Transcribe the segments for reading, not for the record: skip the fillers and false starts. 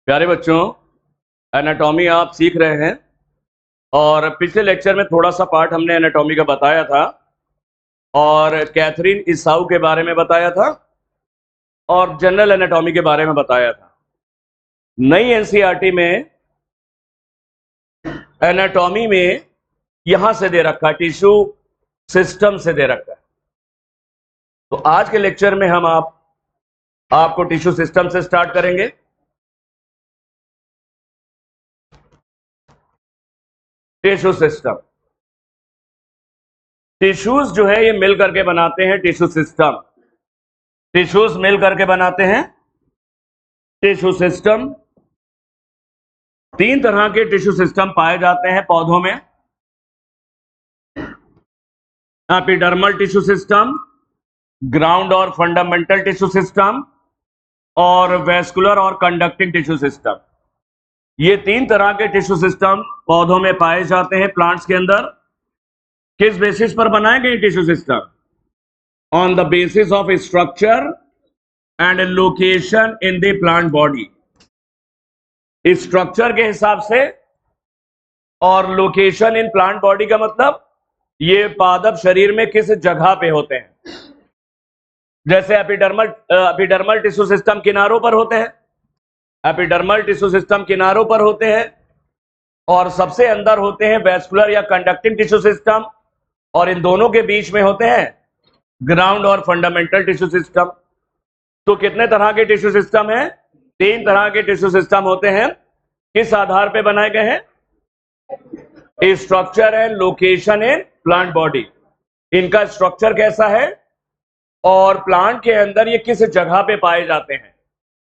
प्यारे बच्चों, एनाटॉमी आप सीख रहे हैं और पिछले लेक्चर में थोड़ा सा पार्ट हमने एनाटॉमी का बताया था और कैथरीन ईसाऊ के बारे में बताया था और जनरल एनाटॉमी के बारे में बताया था। नई एनसीईआरटी में एनाटॉमी में यहां से दे रखा है, टिश्यू सिस्टम से दे रखा है। तो आज के लेक्चर में हम आपको टिश्यू सिस्टम से स्टार्ट करेंगे। टिश्यू सिस्टम, टिश्यूज जो है ये मिल करके बनाते हैं टिश्यू सिस्टम। टिश्यूज मिल करके बनाते हैं टिश्यू सिस्टम। तीन तरह के टिश्यू सिस्टम पाए जाते हैं पौधों में। एपिडर्मल टिश्यू सिस्टम, ग्राउंड और फंडामेंटल टिश्यू सिस्टम और वेस्कुलर और कंडक्टिंग टिश्यू सिस्टम। ये तीन तरह के टिश्यू सिस्टम पौधों में पाए जाते हैं प्लांट्स के अंदर। किस बेसिस पर बनाए गए tissue system? On the basis of structure and location in the plant body. Structure के हिसाब से और लोकेशन इन प्लांट बॉडी का मतलब ये पादप शरीर में किस जगह पे होते हैं। जैसे एपिडर्मल टिश्यू सिस्टम किनारों पर होते हैं, एपिडर्मल टिश्यू सिस्टम किनारों पर होते हैं और सबसे अंदर होते हैं वेस्कुलर या कंडक्टिंग टिश्यू सिस्टम और इन दोनों के बीच में होते हैं ग्राउंड और फंडामेंटल टिश्यू सिस्टम। तो कितने तरह के टिश्यू सिस्टम हैं? तीन तरह के टिश्यू सिस्टम होते हैं। किस आधार पे बनाए गए हैं? Structure and location in plant body. इनका स्ट्रक्चर कैसा है और प्लांट के अंदर ये किस जगह पे पाए जाते हैं।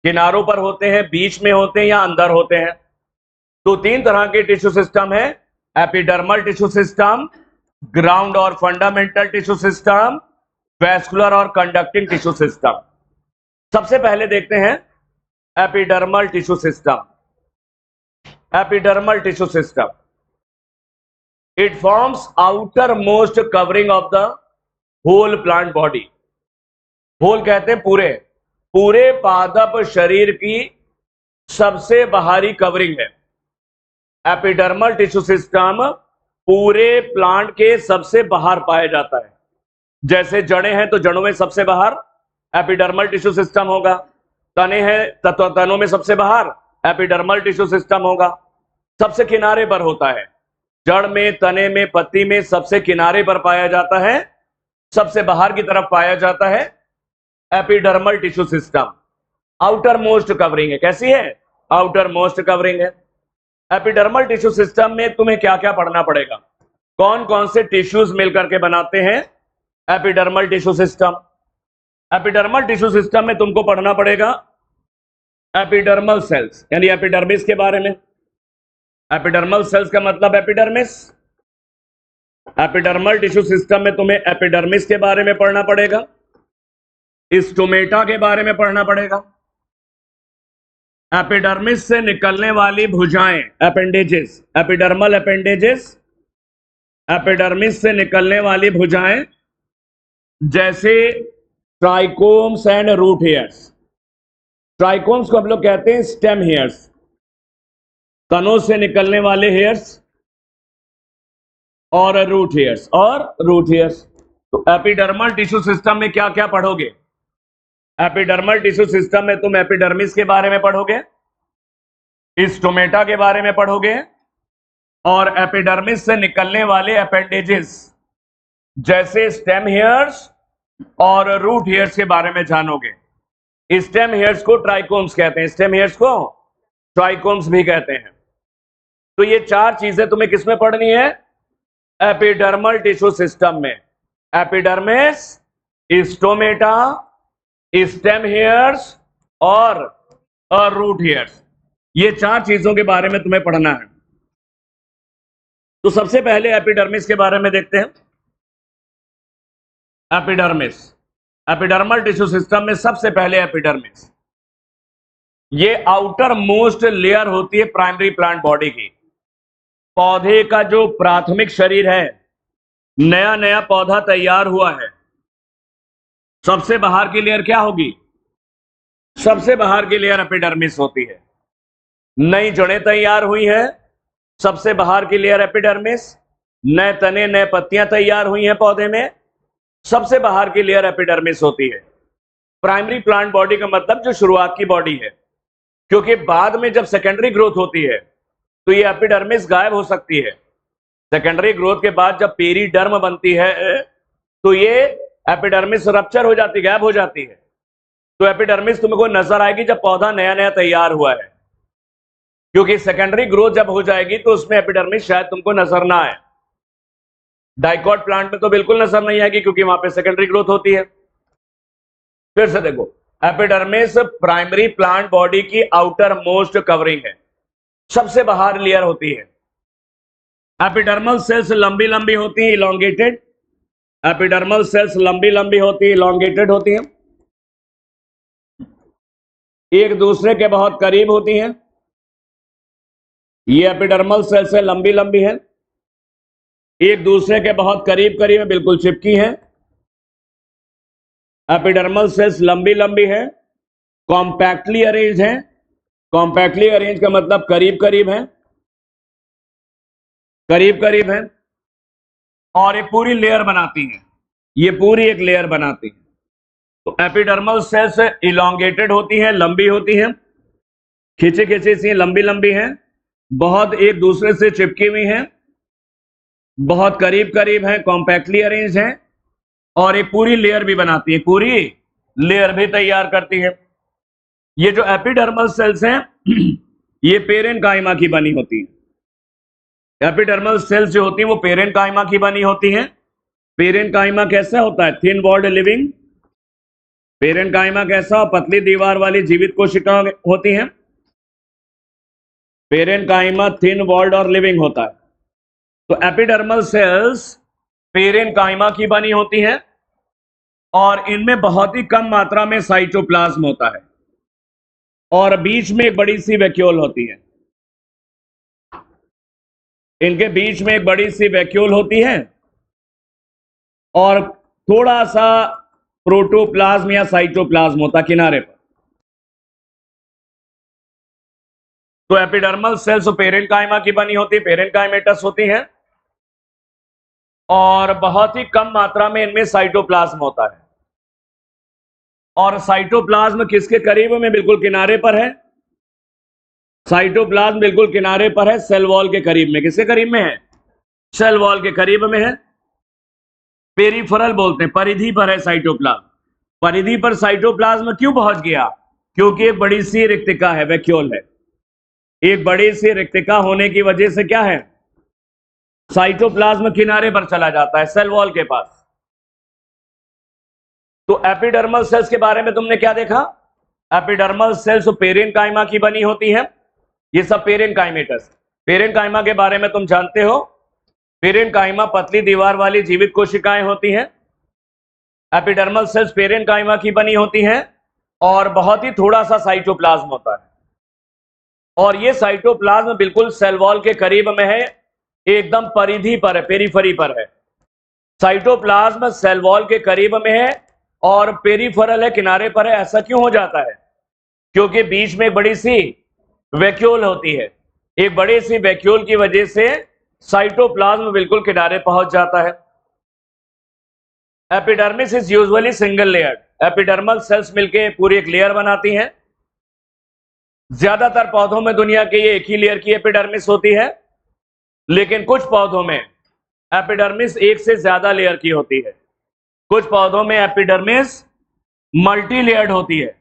किनारों पर होते हैं, बीच में होते हैं या अंदर होते हैं। तो तीन तरह के टिश्यू सिस्टम है, एपिडर्मल टिश्यू सिस्टम, ग्राउंड और फंडामेंटल टिश्यू सिस्टम, वेस्कुलर और कंडक्टिंग टिश्यू सिस्टम। सबसे पहले देखते हैं epidermal tissue system. Epidermal tissue system, it forms outermost covering of the whole plant body. Whole कहते हैं पूरे पादप शरीर की सबसे बाहरी कवरिंग है। एपिडर्मल टिश्यू सिस्टम पूरे प्लांट के सबसे बाहर पाया जाता है। जैसे जड़ें हैं तो जड़ों में सबसे बाहर एपिडर्मल टिश्यू सिस्टम होगा, तने हैं तो तनों में सबसे बाहर एपिडर्मल टिश्यू सिस्टम होगा। सबसे किनारे पर होता है, जड़ में, तने में, पत्ती में सबसे किनारे पर पाया जाता है, सबसे बाहर की तरफ पाया जाता है epidermal tissue system. Outer most covering है। कैसी है? आउटर मोस्ट कवरिंग है। एपिडर्मल टिश्यू सिस्टम में तुम्हें क्या क्या पढ़ना पड़ेगा? कौन कौन से टिश्यूज मिलकर के बनाते हैं epidermal tissue system. Epidermal tissue system में तुमको पढ़ना पड़ेगा एपिडर्मल सेल्स, यानी एपिडर्मिस के बारे में। एपिडर्मल सेल्स का मतलब एपिडर्मिस। एपिडर्मल टिश्यू सिस्टम में तुम्हें एपिडर्मिस के बारे में पढ़ना पड़ेगा, स्टोमेटा के बारे में पढ़ना पड़ेगा, एपिडर्मिस से निकलने वाली भुजाएं, अपेंडेजेस, एपिडर्मल अपेंडेजेस, एपिडर्मिस से निकलने वाली भुजाएं जैसे trichomes and root hairs. Trichomes को हम लोग कहते हैं स्टेम हेयर्स, तनों से निकलने वाले हेयर्स, और रूट हेयर्स। तो एपिडर्मल टिश्यू सिस्टम में क्या क्या पढ़ोगे? एपिडर्मल टिश्यू सिस्टम में तुम एपिडर्मिस के बारे में पढ़ोगे, स्टोमेटा के बारे में पढ़ोगे और एपिडर्मिस से निकलने वाले अपेंडेजेस जैसे स्टेम हेयर्स और रूट हेयर्स के बारे में जानोगे। स्टेम हेयर्स को ट्राइकोम्स कहते हैं, स्टेम हेयर्स को ट्राइकोम्स भी कहते हैं। तो ये चार चीजें तुम्हें किसमें पढ़नी है? एपिडर्मल टिश्यू सिस्टम में। एपिडर्मिस, स्टोमेटा, स्टेम हेयर्स और रूट हेयर्स, ये चार चीजों के बारे में तुम्हें पढ़ना है। तो सबसे पहले एपिडर्मिस के बारे में देखते हैं। एपिडर्मिस, एपिडर्मल टिश्यू सिस्टम में सबसे पहले एपिडर्मिस, ये आउटर मोस्ट लेयर होती है प्राइमरी प्लांट बॉडी की। पौधे का जो प्राथमिक शरीर है, नया नया पौधा तैयार हुआ है, सबसे बाहर की लेयर क्या होगी? सबसे बाहर की लेयर एपिडर्मिस होती है। नई जड़ें तैयार हुई हैं, सबसे बाहर की लेयर एपिडर्मिस, नए तने नए पत्तियां तैयार हुई हैं पौधे में, सबसे बाहर की लेयर एपिडर्मिस होती है। प्राइमरी प्लांट बॉडी का मतलब जो शुरुआत की बॉडी है, क्योंकि बाद में जब सेकेंडरी ग्रोथ होती है तो ये एपिडर्मिस गायब हो सकती है। सेकेंडरी ग्रोथ के बाद जब पेरीडर्म बनती है तो ये एपिडर्मिस रप्चर हो जाती है, गायब हो जाती है। तो एपिडर्मिस तुमको नजर आएगी जब पौधा नया नया तैयार हुआ है, क्योंकि सेकेंडरी ग्रोथ जब हो जाएगी तो उसमें एपिडर्मिस शायद तुमको नजर ना आए। डाइकॉट प्लांट में तो बिल्कुल नजर नहीं आएगी क्योंकि वहां पे सेकेंडरी ग्रोथ होती है। फिर से देखो, एपिडर्मिस प्राइमरी प्लांट बॉडी की आउटर मोस्ट कवरिंग है, सबसे बाहर लेयर होती है। एपिडर्मल सेल्स लंबी लंबी होती है, इलोंगेटेड। एपिडर्मल सेल्स लंबी लंबी होती है, इलोंगेटेड होती है, एक दूसरे के बहुत करीब होती हैं। ये एपिडर्मल सेल्स है, लंबी लंबी है, एक दूसरे के बहुत करीब करीब है, बिल्कुल चिपकी है। एपिडर्मल सेल्स लंबी लंबी है, कॉम्पैक्टली अरेंज है। कॉम्पैक्टली अरेंज का मतलब करीब करीब है, करीब करीब है, और एक पूरी लेयर बनाती है। ये पूरी एक लेयर बनाती है। तो एपिडर्मल सेल्स इलोंगेटेड होती हैं, लंबी होती हैं, खिंची खिंची सी लंबी लंबी हैं, बहुत एक दूसरे से चिपकी हुई हैं, बहुत करीब करीब हैं, कॉम्पैक्टली अरेंज हैं, और एक पूरी लेयर भी बनाती है, पूरी लेयर भी तैयार करती है। ये जो एपिडर्मल सेल्स हैं ये पेरेन्काइमा की बनी होती है। एपिडर्मल सेल्स जो होती हैं वो पेरेन्काइमा की बनी होती हैं। पेरेन्काइमा कैसा होता है? Thin walled living. पेरेन्काइमा कैसा? पतली दीवार वाली जीवित कोशिका होती हैं। पेरेन्काइमा थिन वॉल्ड और लिविंग होता है। तो एपिडर्मल सेल्स पेरेन्काइमा की बनी होती हैं और इनमें बहुत ही कम मात्रा में साइटोप्लाज्म होता है और बीच में एक बड़ी सी वैक्यूल होती है। इनके बीच में एक बड़ी सी वैक्यूल होती है और थोड़ा सा प्रोटोप्लाज्म या साइटोप्लाज्म होता है किनारे पर। तो एपिडर्मल सेल्स पेरेन्काइमा की बनी होती है, पेरेन्काइमेटस होती है, और बहुत ही कम मात्रा में इनमें साइटोप्लाज्म होता है। और साइटोप्लाज्म किसके करीब में? बिल्कुल किनारे पर है। साइटोप्लाज्म बिल्कुल किनारे पर है, सेल वॉल के करीब में। किसके करीब में है? सेल वॉल के करीब में है। पेरिफेरल बोलते हैं, परिधि पर है साइटोप्लाज्म। परिधि पर साइटोप्लाज्म क्यों पहुंच गया? क्योंकि एक बड़ी सी रिक्तिका है, वैक्यूल है। एक बड़ी सी रिक्तिका होने की वजह से क्या है? साइटोप्लाज्म किनारे पर चला जाता है, सेल वॉल के पास। तो एपिडर्मल सेल्स के बारे में तुमने क्या देखा? एपिडर्मल सेल्स पेरेन्काइमा की बनी होती है, ये सब पेरेन्काइमेटस। पेरेन्काइमा के बारे में तुम जानते हो, पेरेन्काइमा पतली दीवार वाली जीवित कोशिकाएं होती हैं। एपिडर्मल सेल्स पेरेन्काइमा की बनी होती हैं और बहुत ही थोड़ा सा साइटोप्लाज्म होता है, और ये साइटोप्लाज्म बिल्कुल सेल वॉल के करीब में है, एकदम परिधि पर है, पेरिफेरी पर है। साइटोप्लाज्म सेल वॉल के करीब में है और पेरिफेरल है, किनारे पर है। ऐसा क्यों हो जाता है? क्योंकि बीच में एक बड़ी सी वैक्यूल होती है। एक बड़ी सी वैक्यूल की वजह से साइटोप्लाज्म बिल्कुल किनारे पहुंच जाता है। Epidermis is usually single layered. Epidermal cells मिलकर पूरी एक लेयर बनाती हैं। ज्यादातर पौधों में दुनिया के ये एक ही लेयर की एपिडर्मिस होती है, लेकिन कुछ पौधों में एपिडर्मिस एक से ज्यादा लेयर की होती है। कुछ पौधों में एपिडर्मिस मल्टी लेयर्ड होती है।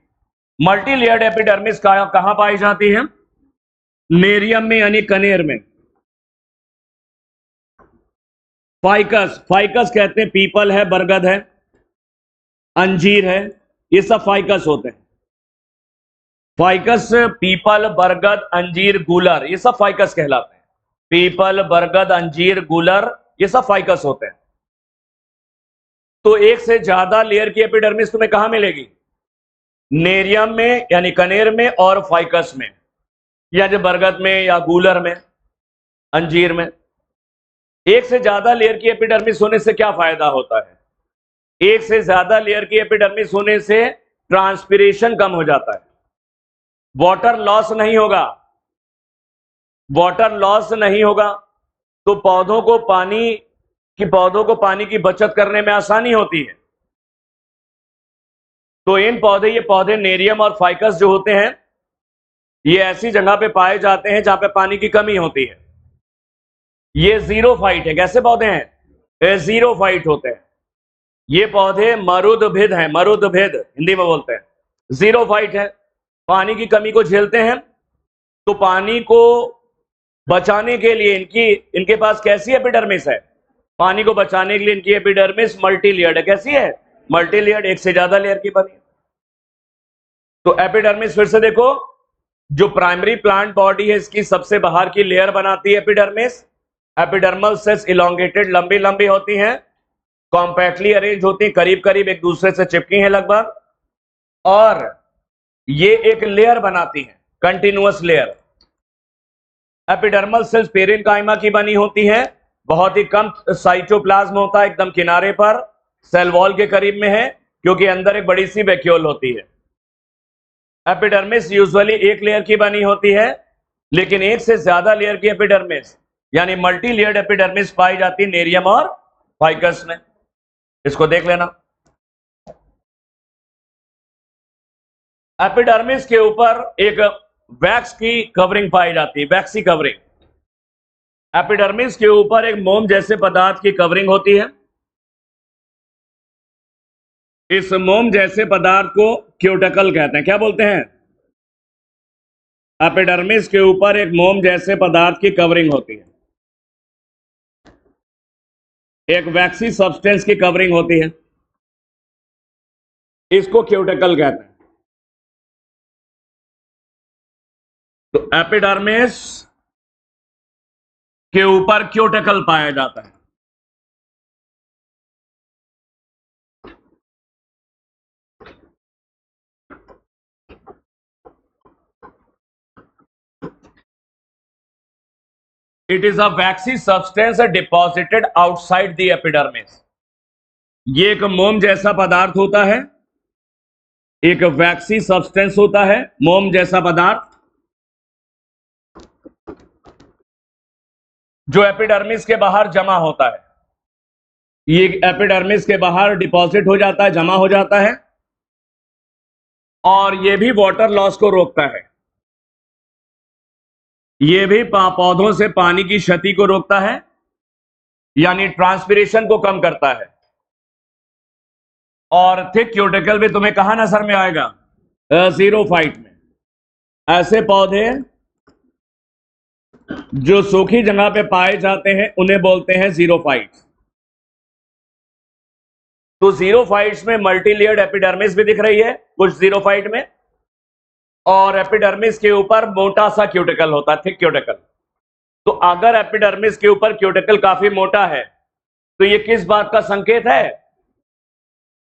मल्टी लेयर्ड एपिडर्मिस कहां पाई जाती है? नेरियम में यानी कनेर में। फाइकस, फाइकस कहते हैं, पीपल है, बरगद है, अंजीर है, ये सब फाइकस होते हैं। फाइकस, पीपल, बरगद, अंजीर, गूलर, ये सब फाइकस कहलाते हैं। पीपल, बरगद, अंजीर, गूलर, ये सब फाइकस होते हैं। तो एक से ज्यादा लेयर की एपिडर्मिस तुम्हें कहां मिलेगी? नेरियम में यानी कनेर में और फाइकस में, या जो बरगद में या गूलर में, अंजीर में। एक से ज्यादा लेयर की एपिडर्मिस होने से क्या फायदा होता है? एक से ज्यादा लेयर की एपिडर्मिस होने से ट्रांसपिरेशन कम हो जाता है, वाटर लॉस नहीं होगा। वाटर लॉस नहीं होगा, तो पौधों को पानी की बचत करने में आसानी होती है। तो ये पौधे नेरियम और फाइकस जो होते हैं, ये ऐसी जगह पे पाए जाते हैं जहां पे पानी की कमी होती है। ये जीरोफाइट है। कैसे पौधे हैं? ये जीरोफाइट होते हैं। ये पौधे मरुदभिद हैं, मरुदभिद हिंदी में बोलते हैं। जीरोफाइट है, पानी की कमी को झेलते हैं। तो पानी को बचाने के लिए इनके पास कैसी एपिडर्मिस है? पानी को बचाने के लिए इनकी एपिडर्मिस मल्टी लेयर्ड है। कैसी है? मल्टी लेयर्ड, एक से ज्यादा लेयर की बनी। तो एपिडर्मिस फिर से देखो, जो प्राइमरी प्लांट बॉडी है इसकी सबसे बाहर की लेयर बनाती है एपिडर्मिस। एपिडर्मल सेल्स इलोंगेटेड, लंबी लंबी होती हैं, कॉम्पैक्टली अरेंज होती हैं, करीब करीब एक दूसरे से चिपकी हैं लगभग, और ये एक लेयर बनाती हैं, continuous layer. Epidermal cells parenchyma की बनी होती है, बहुत ही कम साइटोप्लाज्म होता है, एकदम किनारे पर सेल वॉल के करीब में है, क्योंकि अंदर एक बड़ी सी वैक्यूल होती है। एपिडर्मिस यूजुअली एक लेयर की बनी होती है, लेकिन एक से ज्यादा लेयर की एपिडर्मिस यानी मल्टी लेयर्ड एपिडर्मिस पाई जाती है नेरियम और फाइकस में। इसको देख लेना। एपिडर्मिस के ऊपर एक वैक्स की कवरिंग पाई जाती है, वैक्सी कवरिंग। एपिडर्मिस के ऊपर एक मोम जैसे पदार्थ की कवरिंग होती है। इस मोम जैसे पदार्थ को क्यूटिकल कहते हैं। क्या बोलते हैं? एपिडर्मिस के ऊपर एक मोम जैसे पदार्थ की कवरिंग होती है, एक वैक्सी सब्सटेंस की कवरिंग होती है, इसको क्यूटिकल कहते हैं। तो एपिडर्मिस के ऊपर क्यूटिकल पाया जाता है। It is a waxy substance deposited outside the epidermis. ये एक मोम जैसा पदार्थ होता है, एक वैक्सी सब्सटेंस होता है, मोम जैसा पदार्थ, जो एपिडर्मिस के बाहर जमा होता है। ये एपिडर्मिस के बाहर डिपॉजिट हो जाता है, जमा हो जाता है, और ये भी वाटर लॉस को रोकता है। ये भी पौधों से पानी की क्षति को रोकता है, यानी ट्रांसपिरेशन को कम करता है। और थिक क्यूटिकल भी तुम्हें कहां नजर में आएगा? जीरोफाइट में। ऐसे पौधे जो सूखी जगह पे पाए जाते हैं उन्हें बोलते हैं जीरोफाइट्स। तो जीरोफाइट्स में मल्टी लेयर्ड एपिडर्मिस भी दिख रही है कुछ जीरोफाइट में, और एपिडर्मिस के ऊपर मोटा सा क्यूटिकल होता है, थिक क्यूटिकल। तो अगर एपिडर्मिस के ऊपर क्यूटिकल काफी मोटा है, तो ये किस बात का संकेत है?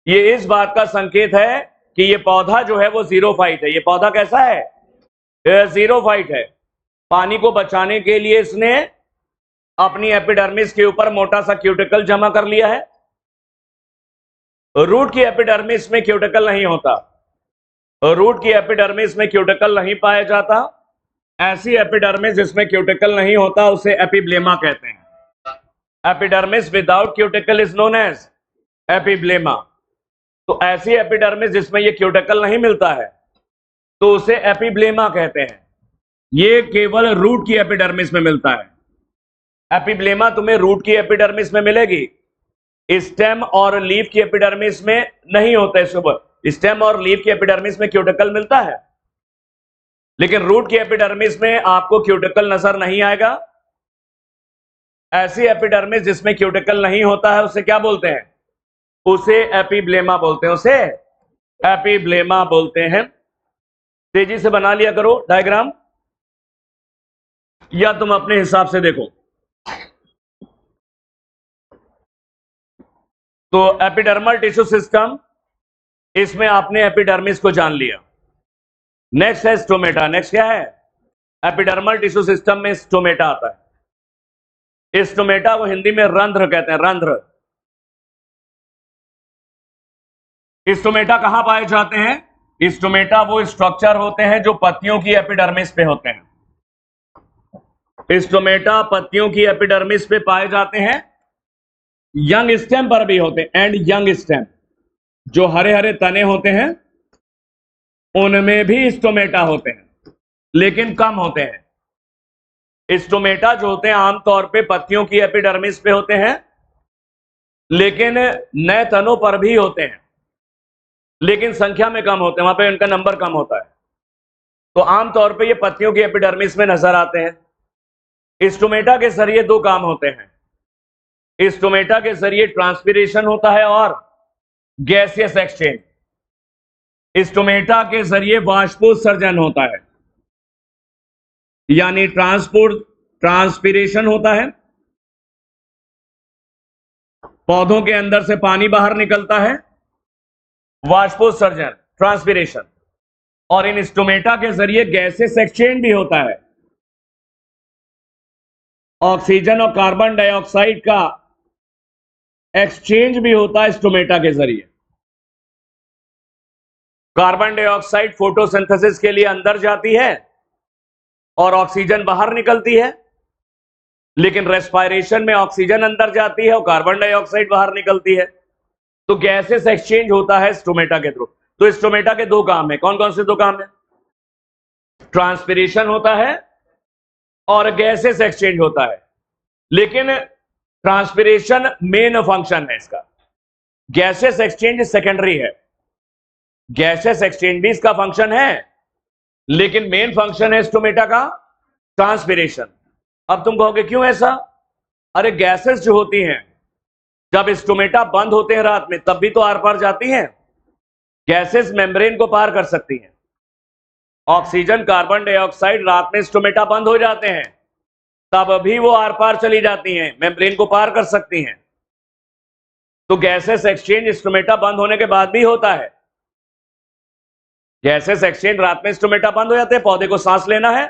ये इस बात का संकेत है कि ये पौधा जो है वो जीरोफाइट है। ये पौधा कैसा है? जीरोफाइट है। पानी को बचाने के लिए इसने अपनी एपिडर्मिस के ऊपर मोटा सा क्यूटिकल जमा कर लिया है। रूट की एपिडर्मिस में क्यूटिकल नहीं होता, रूट की एपिडर्मिस में क्यूटिकल नहीं पाया जाता। ऐसी एपिडर्मिस जिसमें क्यूटिकल नहीं होता उसे एपिब्लेमा कहते हैं। Epidermis without cuticle is known as epiblema. तो ऐसी एपिडर्मिस जिसमें ये क्यूटिकल नहीं मिलता है तो उसे एपिब्लेमा कहते हैं। ये केवल रूट की एपिडर्मिस में मिलता है। एपिब्लेमा तुम्हें रूट की एपिडर्मिस में मिलेगी, स्टेम और लीफ की एपिडर्मिस में नहीं होता है। सुबह स्टेम और लीफ की एपिडर्मिस में क्यूटिकल मिलता है, लेकिन रूट की एपिडर्मिस में आपको क्यूटिकल नजर नहीं आएगा। ऐसी एपिडर्मिस जिसमें क्यूटिकल नहीं होता है उसे क्या बोलते हैं? उसे एपिब्लेमा बोलते हैं, उसे एपिब्लेमा बोलते हैं। तेजी से बना लिया करो डायग्राम, या तुम अपने हिसाब से देखो। तो एपिडर्मल टिश्यू सिस्टम, इसमें आपने एपिडर्मिस को जान लिया। नेक्स्ट है स्टोमेटा। नेक्स्ट क्या है? एपिडर्मल टिश्यू सिस्टम में स्टोमेटा आता है। स्टोमेटा को हिंदी में रंध्र कहते हैं, रंध्र। स्टोमेटा कहां पाए जाते हैं? स्टोमेटा वो स्ट्रक्चर होते हैं जो पत्तियों की एपिडर्मिस पे होते हैं। स्टोमेटा पत्तियों की एपिडर्मिस पे पाए जाते हैं, यंग स्टेम पर भी होते हैं, एंड यंग स्टेम जो हरे हरे तने होते हैं उनमें भी स्टोमेटा होते हैं, लेकिन कम होते हैं। स्टोमेटा जो होते हैं आमतौर पे पत्तियों की एपिडर्मिस पे होते हैं, लेकिन नए तनों पर भी होते हैं, लेकिन संख्या में कम होते हैं, वहां पे उनका नंबर कम होता है। तो आमतौर पे ये पत्तियों की एपिडर्मिस में नजर आते हैं। स्टोमेटा के जरिए दो काम होते हैं। स्टोमेटा के जरिए ट्रांसपीरेशन होता है और गैसियस एक्सचेंज। स्टोमेटा के जरिए वाष्पोत्सर्जन होता है, यानी ट्रांसपीरेशन होता है, पौधों के अंदर से पानी बाहर निकलता है, वाष्पोत्सर्जन ट्रांसपीरेशन, और इन स्टोमेटा के जरिए गैसेस एक्सचेंज भी होता है। ऑक्सीजन और कार्बन डाइऑक्साइड का एक्सचेंज भी होता है स्टोमेटा के जरिए। कार्बन डाइऑक्साइड फोटोसिंथेसिस के लिए अंदर जाती है और ऑक्सीजन बाहर निकलती है, लेकिन रेस्पिरेशन में ऑक्सीजन अंदर जाती है और कार्बन डाइऑक्साइड बाहर निकलती है। तो गैसेस एक्सचेंज होता है स्टोमेटा के थ्रू। तो स्टोमेटा के दो काम है। कौन कौन से दो काम है? ट्रांसपीरेशन होता है और गैसेस एक्सचेंज होता है, लेकिन ट्रांसपीरेशन मेन फंक्शन है इसका, गैसेस एक्सचेंज सेकेंडरी है। गैसेस एक्सचेंज भी इसका फंक्शन है, लेकिन मेन फंक्शन है स्टोमेटा का ट्रांसपीरेशन। अब तुम कहोगे क्यों ऐसा? अरे गैसेस जो होती हैं जब स्टोमेटा बंद होते हैं रात में, तब भी तो आर पार जाती हैं। गैसेस मेम्ब्रेन को पार कर सकती हैं। ऑक्सीजन कार्बन डाइऑक्साइड रात में स्टोमेटा बंद हो जाते हैं, तब भी वो आर पार चली जाती हैं, मेम्ब्रेन को पार कर सकती हैं। तो गैसेस एक्सचेंज स्टोमेटा बंद होने के बाद भी होता है। गैसेस एक्सचेंज रात में स्टोमेटा बंद हो जाते हैं, पौधे को सांस लेना है।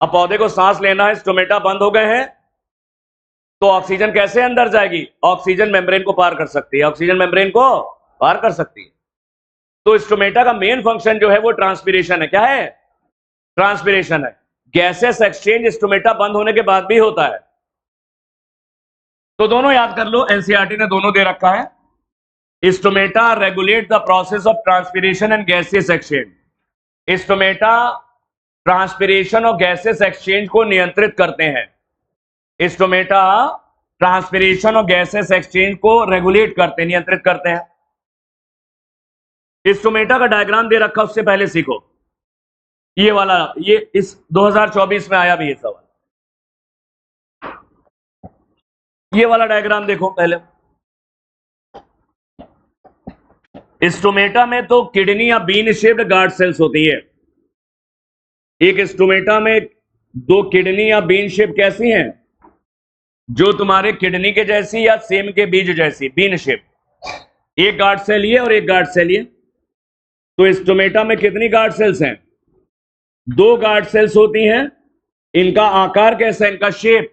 अब पौधे को सांस लेना है, स्टोमेटा बंद हो गए हैं, तो ऑक्सीजन कैसे अंदर जाएगी? ऑक्सीजन मेम्ब्रेन को पार कर सकती है, ऑक्सीजन मेम्ब्रेन को पार कर सकती है। तो स्टोमेटा का मेन फंक्शन जो है वो ट्रांसपीरेशन है। क्या है? ट्रांसपीरेशन है। गैसेस एक्सचेंज स्टोमेटा बंद होने के बाद भी होता है। तो दोनों याद कर लो, एनसीईआरटी ने दोनों दे रखा है। Stomata regulate the process of transpiration and gases exchange. Stomata transpiration और गैसेस एक्सचेंज को नियंत्रित करते हैं। स्टोमेटा ट्रांसपीरेशन और गैसेस एक्सचेंज को रेगुलेट करते हैं, नियंत्रित करते हैं। स्टोमेटा का डायग्राम दे रखा, उससे पहले सीखो ये वाला। ये इस 2024 में आया भी ये सवाल। ये वाला डायग्राम देखो पहले। स्टोमेटा में तो किडनी या बीन शेप्ड गार्ड सेल्स होती है। एक स्टोमेटा में दो किडनी या बीन शेप कैसी हैं? जो तुम्हारे किडनी के जैसी या सेम के बीज जैसी, बीन शेप। एक गार्ड सेल ये और एक गार्ड सेल ये। तो स्टोमेटा में कितनी गार्ड सेल्स हैं? दो गार्ड सेल्स होती हैं। इनका आकार कैसा है? इनका शेप,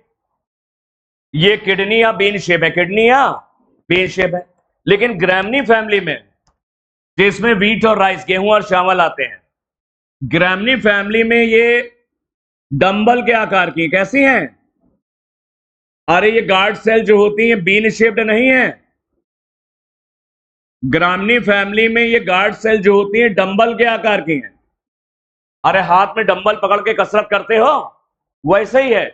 ये किडनी या बीन शेप है, किडनी या बीन शेप है। लेकिन ग्रैमनी फैमिली में, जिसमें व्हीट और राइस, गेहूं और चावल आते हैं, ग्रैमनी फैमिली में ये डंबल के आकार की कैसी हैं? अरे ये गार्ड सेल जो होती हैं बीन शेप्ड नहीं है। ग्रामनी फैमिली में ये गार्ड सेल जो होती हैं डंबल के आकार की हैं। अरे हाथ में डंबल पकड़ के कसरत करते हो, वैसे ही है।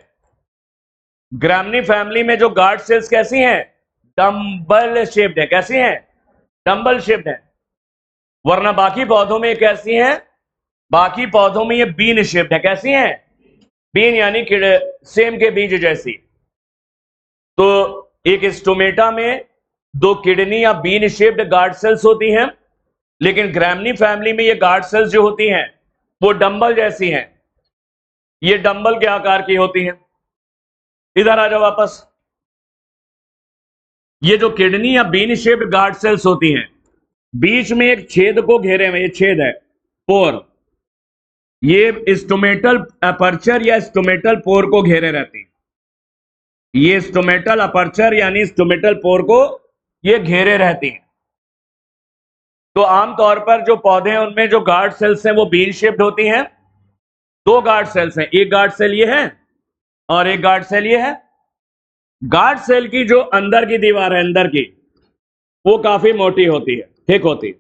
ग्रामनी फैमिली में जो गार्ड सेल्स कैसी हैं? डंबल शेप्ड है। कैसी हैं? डंबल शेप्ड है। वरना बाकी पौधों में कैसी हैं? बाकी पौधों में ये बीन शेप्ड है। कैसी हैं? बीन यानी सेम के बीज जैसी। तो एक स्टोमेटा में दो किडनी या बीन शेप्ड गार्ड सेल्स होती हैं, लेकिन ग्रैमनी फैमिली में ये गार्ड सेल्स जो होती हैं वो डंबल जैसी हैं। ये डंबल के आकार की होती हैं। इधर आ जाओ वापस। ये जो किडनी या बीन शेप्ड गार्ड सेल्स होती हैं, बीच में एक छेद को घेरे हुए, ये छेद है, पोर। ये स्टोमेटल अपर्चर या स्टोमेटल पोर को घेरे रहती हैं। ये स्टोमेटल अपर्चर यानी स्टोमेटल पोर को ये घेरे रहती हैं। तो आमतौर पर जो पौधे हैं उनमें जो गार्ड सेल्स हैं वो बीन शेप्ड होती हैं। दो गार्ड सेल्स हैं, एक गार्ड सेल ये है और एक गार्ड सेल ये है। गार्ड सेल की जो अंदर की दीवार है, अंदर की, वो काफी मोटी होती है, थिक होती है।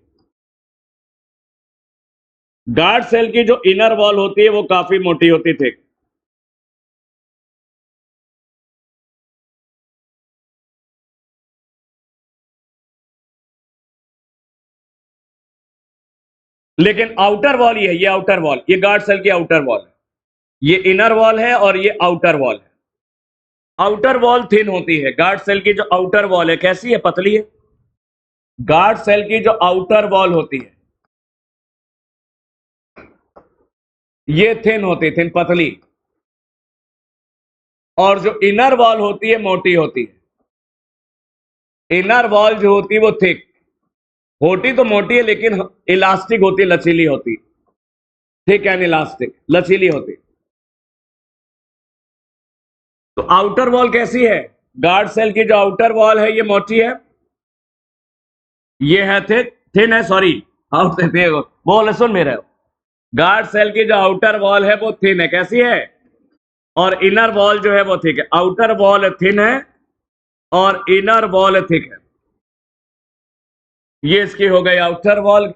गार्ड सेल की जो इनर वॉल होती है वो काफी मोटी होती है, थिक। लेकिन आउटर वॉल ये आउटर वॉल, ये गार्ड सेल की आउटर वॉल है। ये इनर वॉल है और ये आउटर वॉल है। आउटर वॉल थिन होती है। गार्ड सेल की जो आउटर वॉल है कैसी है? पतली है। गार्ड सेल की जो आउटर वॉल होती है ये थिन होती है, थिन, पतली। और जो इनर वॉल होती है मोटी होती है। इनर वॉल जो होती है वो थिक होती, तो मोटी है लेकिन इलास्टिक होती है, लचीली होती। थिक एंड इलास्टिक, लचीली होती। तो आउटर वॉल कैसी है? गार्ड सेल की जो आउटर वॉल है ये मोटी है, ये है थिक, थिन है, सॉरी, आउटर बोल सुन मेरे। गार्ड सेल की जो आउटर वॉल है वो थिन है, कैसी है? और इनर वॉल जो है वो थिक है। आउटर वॉल थिन है और इनर वॉल थिक है। ये इसकी हो गई आउटर वॉल।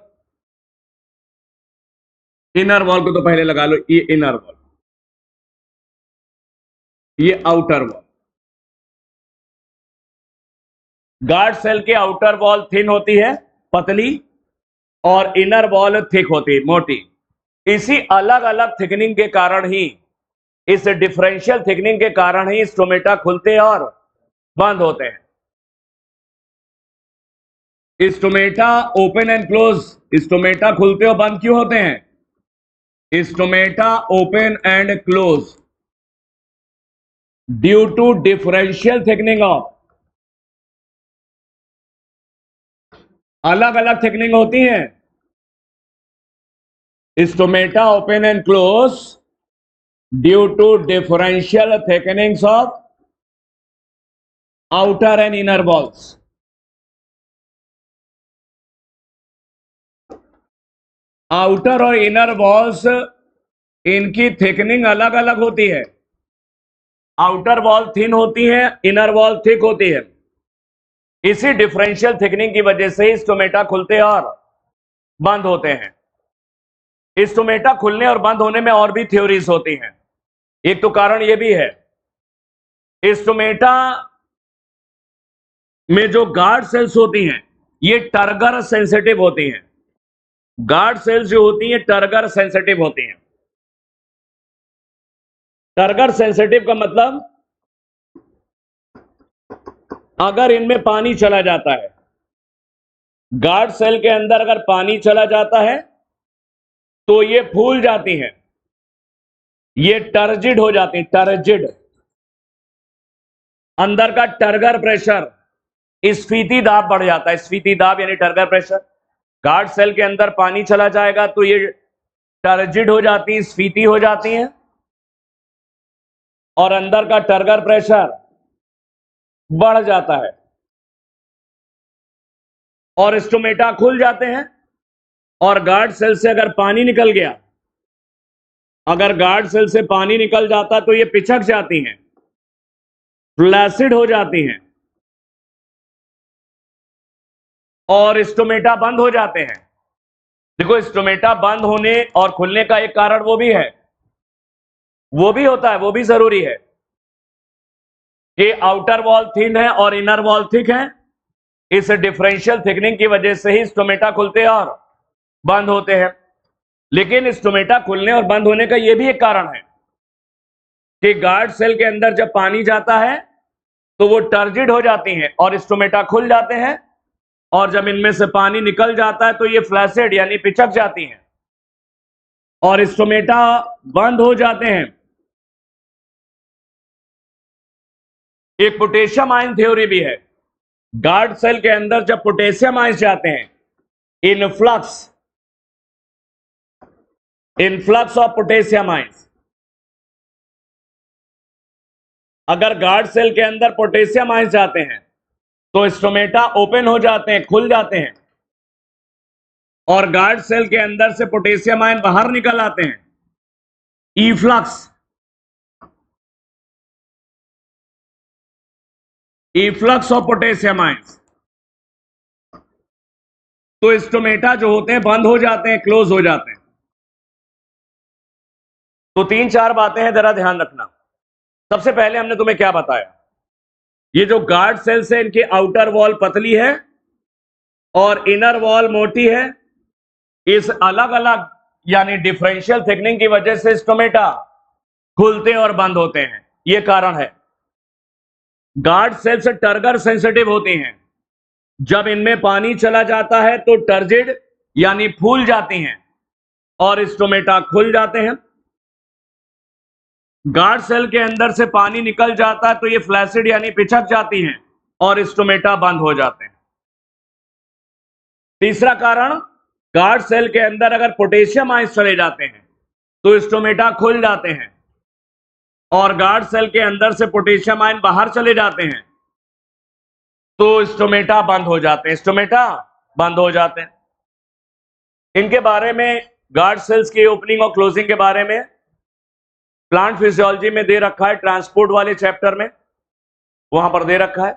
इनर वॉल को तो पहले लगा लो, ये इनर वॉल, ये आउटर वॉल। गार्ड सेल की आउटर वॉल थिन होती है, पतली, और इनर वॉल थिक होती है, मोटी। इसी अलग अलग थिकनिंग के कारण ही, इस डिफरेंशियल थिकनिंग के कारण ही स्टोमेटा खुलते और बंद होते हैं। Stomata open and close, stomata खुलते और बंद क्यों होते हैं? Stomata open and close due to differential thickening of, अलग अलग थिकनिंग होती हैं। Stomata open and close due to differential thickenings of outer and inner walls. Outer और इनर वॉल्स, इनकी थिकनिंग अलग अलग होती है। आउटर वॉल थिन होती है, इनर वॉल थिक होती है। इसी डिफरेंशियल थिकनिंग की वजह से ही स्टोमेटा खुलते और बंद होते हैं। स्टोमेटा खुलने और बंद होने में और भी थ्योरीज होती हैं। एक तो कारण यह भी है, स्टोमेटा में जो गार्ड सेल्स होती हैं ये टर्गर सेंसिटिव होती हैं। गार्ड सेल्स जो होती हैं टर्गर सेंसिटिव होती हैं। टर्गर सेंसिटिव का मतलब, अगर इनमें पानी चला जाता है, गार्ड सेल के अंदर अगर पानी चला जाता है तो ये फूल जाती हैं, ये टर्जिड हो जाती हैं, टर्जिड। अंदर का टर्गर प्रेशर, स्फीति दाब बढ़ जाता है। स्फीति दाब यानी टर्गर प्रेशर। गार्ड सेल के अंदर पानी चला जाएगा तो ये टर्जिड हो जाती है, स्फीति हो जाती हैं, और अंदर का टर्गर प्रेशर बढ़ जाता है और स्टोमेटा खुल जाते हैं। और गार्ड सेल से अगर पानी निकल गया, अगर गार्ड सेल से पानी निकल जाता तो ये पिचक जाती हैं, फ्लैसिड हो जाती हैं और स्टोमेटा बंद हो जाते हैं। देखो, स्टोमेटा बंद होने और खुलने का एक कारण वो भी है, वो भी होता है, वो भी जरूरी है कि आउटर वॉल थिन है और इनर वॉल थिक है। इस डिफरेंशियल थिकनिंग की वजह से ही स्टोमेटा खुलते हैं और बंद होते हैं। लेकिन स्टोमेटा खुलने और बंद होने का यह भी एक कारण है कि गार्ड सेल के अंदर जब पानी जाता है तो वो टर्जिड हो जाती हैं और स्टोमेटा खुल जाते हैं, और जब इनमें से पानी निकल जाता है तो ये फ्लैसिड यानी पिचक जाती हैं और स्टोमेटा बंद हो जाते हैं। एक पोटेशियम आयन थ्योरी भी है। गार्ड सेल के अंदर जब पोटेशियम आयन जाते हैं, influx, influx of potassium ions, अगर गार्ड सेल के अंदर पोटेशियम आयंस जाते हैं तो स्टोमेटा ओपन हो जाते हैं, खुल जाते हैं, और गार्ड सेल के अंदर से पोटेशियम आयन बाहर निकल आते हैं, ईफ्लक्स। इफ्लक्स ऑफ पोटेशियम आयंस, तो स्टोमेटा जो होते हैं बंद हो जाते हैं, क्लोज हो जाते हैं। तो 3-4 बातें हैं, जरा ध्यान रखना। सबसे पहले हमने तुम्हें क्या बताया, ये जो गार्ड सेल्स है इनकी आउटर वॉल पतली है और इनर वॉल मोटी है। इस अलग अलग यानी डिफरेंशियल थिकनिंग की वजह से स्टोमेटा खुलते और बंद होते हैं, ये कारण है। गार्ड सेल्स टर्गर सेंसिटिव होती हैं, जब इनमें पानी चला जाता है तो टर्जिड यानी फूल जाती हैं और स्टोमेटा खुल जाते हैं। गार्ड सेल के अंदर से पानी निकल जाता है तो ये फ्लैसिड यानी पिचक जाती हैं और स्टोमेटा बंद हो जाते हैं। तीसरा कारण, गार्ड सेल के अंदर अगर पोटेशियम आयंस चले जाते हैं तो स्टोमेटा खुल जाते हैं, और गार्ड सेल के अंदर से पोटेशियम आयन बाहर चले जाते हैं तो स्टोमेटा बंद हो जाते हैं, स्टोमेटा बंद हो जाते हैं। इनके बारे में, गार्ड सेल्स की ओपनिंग और क्लोजिंग के बारे में प्लांट फिजियोलॉजी में दे रखा है, ट्रांसपोर्ट वाले चैप्टर में वहां पर दे रखा है।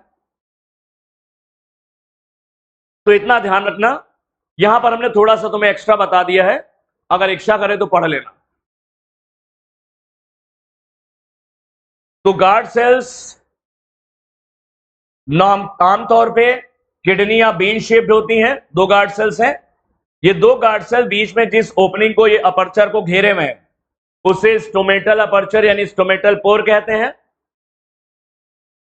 तो इतना ध्यान रखना, यहां पर हमने थोड़ा सा तुम्हें एक्स्ट्रा बता दिया है, अगर इच्छा करे तो पढ़ लेना। तो गार्ड सेल्स आमतौर पे किडनी या बीन शेप्ड होती हैं। दो गार्ड सेल्स हैं, ये दो गार्ड सेल बीच में जिस ओपनिंग को, ये अपर्चर को घेरे में है, उसे स्टोमेटल अपर्चर यानी स्टोमेटल पोर कहते हैं।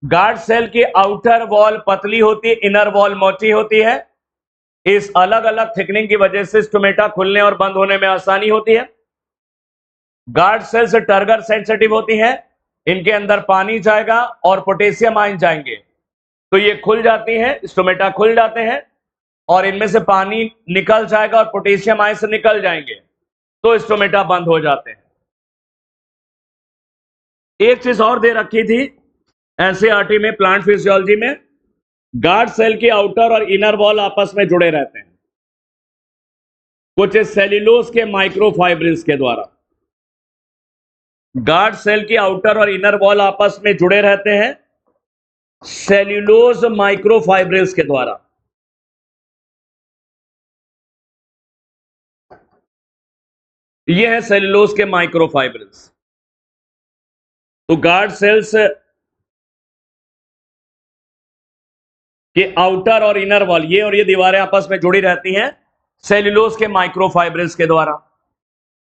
गार्ड सेल की आउटर वॉल पतली होती है, इनर वॉल मोटी होती है। इस अलग अलग थिकनिंग की वजह से स्टोमेटा खुलने और बंद होने में आसानी होती है। गार्ड सेल्स टर्गर सेंसिटिव होती हैं, इनके अंदर पानी जाएगा और पोटेशियम आयन जाएंगे तो ये खुल जाती हैं, स्टोमेटा खुल जाते हैं, और इनमें से पानी निकल जाएगा और पोटेशियम आयन से निकल जाएंगे तो स्टोमेटा बंद हो जाते हैं। एक चीज और दे रखी थी एनसीईआरटी में, प्लांट फिजियोलॉजी में, गार्ड सेल की आउटर और इनर वॉल आपस में जुड़े रहते हैं कुछ सेल्यूलोज के माइक्रोफाइब्रिल्स के द्वारा। गार्ड सेल की आउटर और इनर वॉल आपस में जुड़े रहते हैं सेल्यूलोज माइक्रोफाइब्रिल्स के द्वारा। ये है सेल्यूलोज के माइक्रोफाइब्रिल्स। तो गार्ड सेल्स के आउटर और इनर वॉल, ये और ये दीवारें आपस में जुड़ी रहती हैं सेल्यूलोज के माइक्रोफाइब्रिल्स के द्वारा।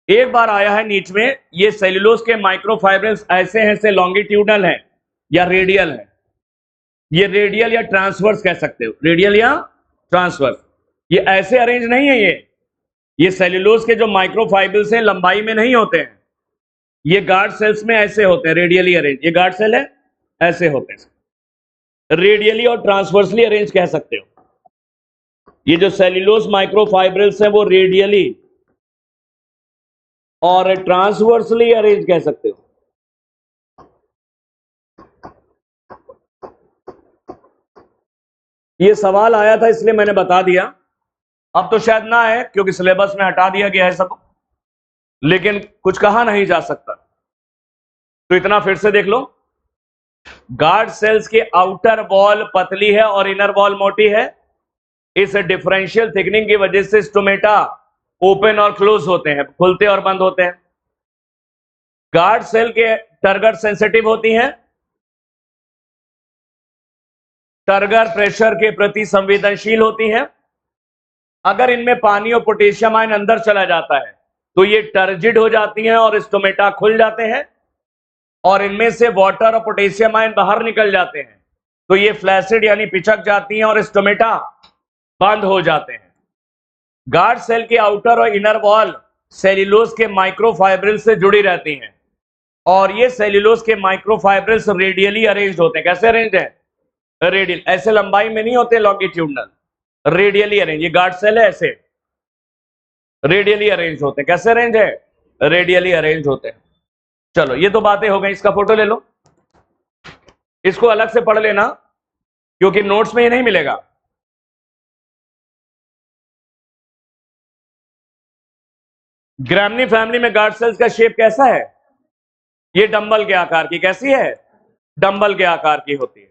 एक बार आया है नीच में, ये सेल्यूलोज के माइक्रोफाइब्रिल्स ऐसे हैं, से लॉन्गिट्यूडनल है या रेडियल है। ये रेडियल या ट्रांसवर्स कह सकते हो, रेडियल या ट्रांसवर्स। ये ऐसे अरेंज नहीं है, ये सेल्यूलोज के जो माइक्रोफाइब्रिल्स हैं लंबाई में नहीं होते हैं, ये गार्ड सेल्स में ऐसे होते हैं, रेडियली अरेंज। ये गार्ड सेल है, ऐसे होते हैं, रेडियली और ट्रांसवर्सली अरेंज कह सकते हो। ये जो सेल्यूलोज माइक्रोफाइब्रिल्स हैं वो रेडियली और ट्रांसवर्सली अरेंज कह सकते हो। ये सवाल आया था इसलिए मैंने बता दिया, अब तो शायद ना है क्योंकि सिलेबस में हटा दिया गया है सब, लेकिन कुछ कहा नहीं जा सकता तो इतना फिर से देख लो। गार्ड सेल्स की आउटर वॉल पतली है और इनर वॉल मोटी है। इस डिफरेंशियल थिकनिंग की वजह से स्टोमेटा ओपन और क्लोज होते हैं, खुलते और बंद होते हैं। गार्ड सेल के टर्गर सेंसिटिव होती हैं, टर्गर प्रेशर के प्रति संवेदनशील होती हैं। अगर इनमें पानी और पोटेशियम आयन अंदर चला जाता है तो ये टर्जिड हो जाती हैं और स्टोमेटा खुल जाते हैं, और इनमें से वाटर और पोटेशियम आयन बाहर निकल जाते हैं तो ये फ्लैसिड यानी पिचक जाती हैं और स्टोमेटा बंद हो जाते हैं। गार्ड सेल की आउटर और इनर वॉल सेल्यूलोज के माइक्रोफाइब्रिल से जुड़ी रहती हैं, और ये सेल्यूलोज के माइक्रोफाइब्रिल्स रेडियली अरेंज होते हैं। कैसे अरेंज है? रेडियल, ऐसे लंबाई में नहीं होते लॉन्गिट्यूडनल, रेडियली अरेंज। ये गार्ड सेल है, ऐसे रेडियली अरेंज होते हैं। कैसे अरेंज है? रेडियली अरेंज होते हैं। चलो ये तो बातें हो गई, इसका फोटो ले लो, इसको अलग से पढ़ लेना क्योंकि नोट्स में ये नहीं मिलेगा। ग्रामनी फैमिली में गार्ड सेल्स का शेप कैसा है? ये डंबल के आकार की, कैसी है? डंबल के आकार की होती है।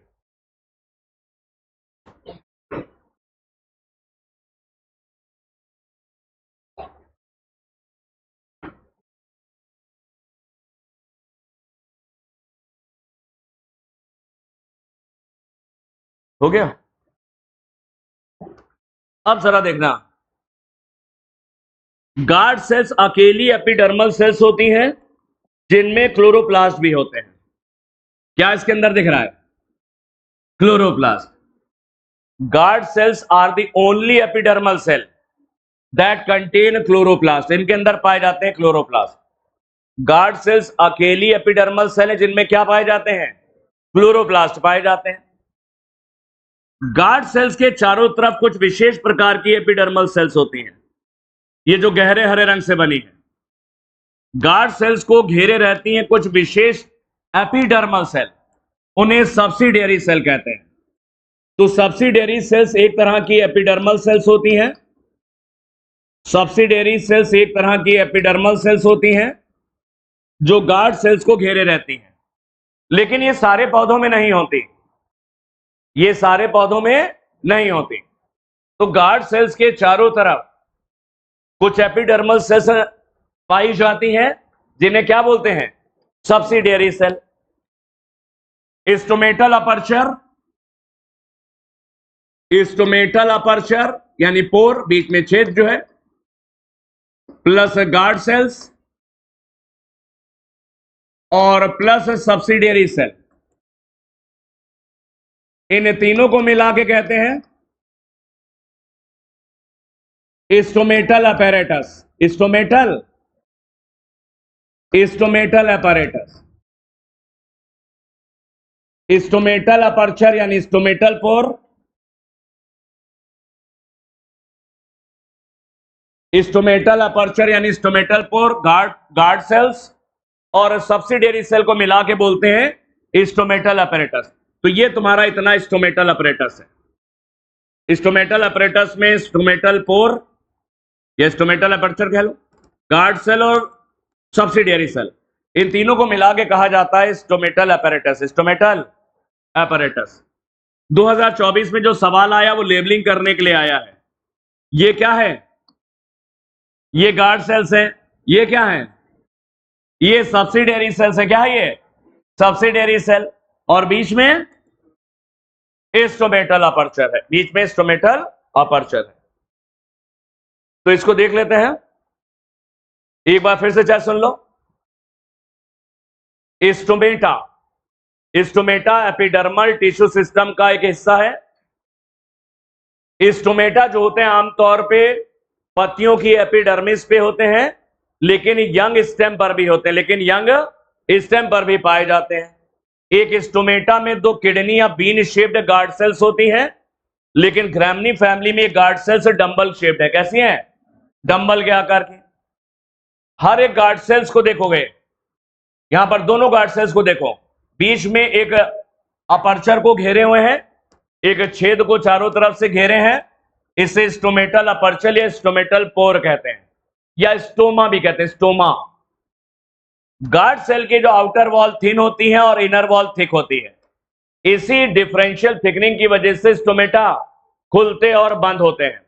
हो गया। अब जरा देखना, गार्ड सेल्स अकेली एपिडर्मल सेल्स होती हैं जिनमें क्लोरोप्लास्ट भी होते हैं। क्या इसके अंदर दिख रहा है? Chloroplast. Guard cells are the only epidermal cell that contain chloroplast. इनके अंदर पाए जाते हैं क्लोरोप्लास्ट। गार्ड सेल्स अकेली एपिडर्मल सेल है जिनमें क्या पाए जाते हैं? क्लोरोप्लास्ट पाए जाते हैं। गार्ड सेल्स के चारों तरफ कुछ विशेष प्रकार की एपिडर्मल सेल्स होती हैं, ये जो गहरे हरे रंग से बनी है। गार्ड सेल्स को घेरे रहती हैं कुछ विशेष एपिडर्मल सेल, उन्हें सब्सिडियरी सेल कहते हैं। तो सब्सिडियरी सेल्स एक तरह की एपिडर्मल सेल्स होती हैं। सब्सिडियरी सेल्स एक तरह की एपिडर्मल सेल्स होती हैं जो गार्ड सेल्स को घेरे रहती हैं, लेकिन ये सारे पौधों में नहीं होती। ये सारे पौधों में नहीं होती। तो गार्ड सेल्स के चारों तरफ कुछ एपिडर्मल सेल्स पाई जाती हैं जिन्हें क्या बोलते हैं? Subsidiary cell. Stomatal aperture, stomatal aperture यानी पोर, बीच में छेद जो है, प्लस गार्ड सेल्स और प्लस सब्सिडियरी सेल, इन तीनों को मिला के कहते हैं stomatal apparatus. Stomatal apparatus. Stomatal aperture यानी स्टोमेटल पोर, स्टोमेटल अपर्चर यानी स्टोमेटल पोर, गार्ड सेल्स और सब्सिडियरी सेल को मिला के बोलते हैं स्टोमेटल अपैरेटस। तो ये तुम्हारा इतना स्टोमेटल अपैरेटस है। स्टोमेटल अपैरेटस में स्टोमेटल पोर या स्टोमेटल अपर्चर कह लो, गार्ड सेल और सब्सिडियरी सेल, इन तीनों को मिला के कहा जाता है स्टोमेटल अपैरेटस। Stomatal apparatus. 2024 में जो सवाल आया वो लेबलिंग करने के लिए आया है। ये क्या है? ये गार्ड सेल्स है। ये क्या है? ये सब्सिडियरी सेल्स है। क्या है ये? Subsidiary cell. और बीच में स्टोमेटल अपर्चर है। बीच में स्टोमेटल अपर्चर है। तो इसको देख लेते हैं एक बार फिर से, चाहे सुन लो। Stomata, stomata epidermal tissue system का एक हिस्सा है। स्टोमेटा जो होते हैं आमतौर पे पत्तियों की एपिडर्मिस पे होते हैं, लेकिन यंग स्टेम पर भी होते हैं, लेकिन यंग स्टेम पर भी पाए जाते हैं। एक स्टोमेटा में दो किडनी या बीन शेप्ड गार्ड सेल्स होती हैं, लेकिन ग्रैमनी फैमिली में गार्ड सेल्स डंबल शेप्ड है। कैसी हैं? डंबल के आकार की। हर एक गार्ड सेल्स को देखोगे, यहां पर दोनों गार्ड सेल्स को देखो, बीच में एक अपर्चर को घेरे हुए हैं, एक छेद को चारों तरफ से घेरे हैं। इसे स्टोमेटल अपर्चर या स्टोमेटल पोर कहते हैं, या स्टोमा भी कहते हैं। स्टोमा। गार्ड सेल की जो आउटर वॉल थिन होती है और इनर वॉल थिक होती है, इसी डिफरेंशियल थिकनिंग की वजह से स्टोमेटा खुलते और बंद होते हैं।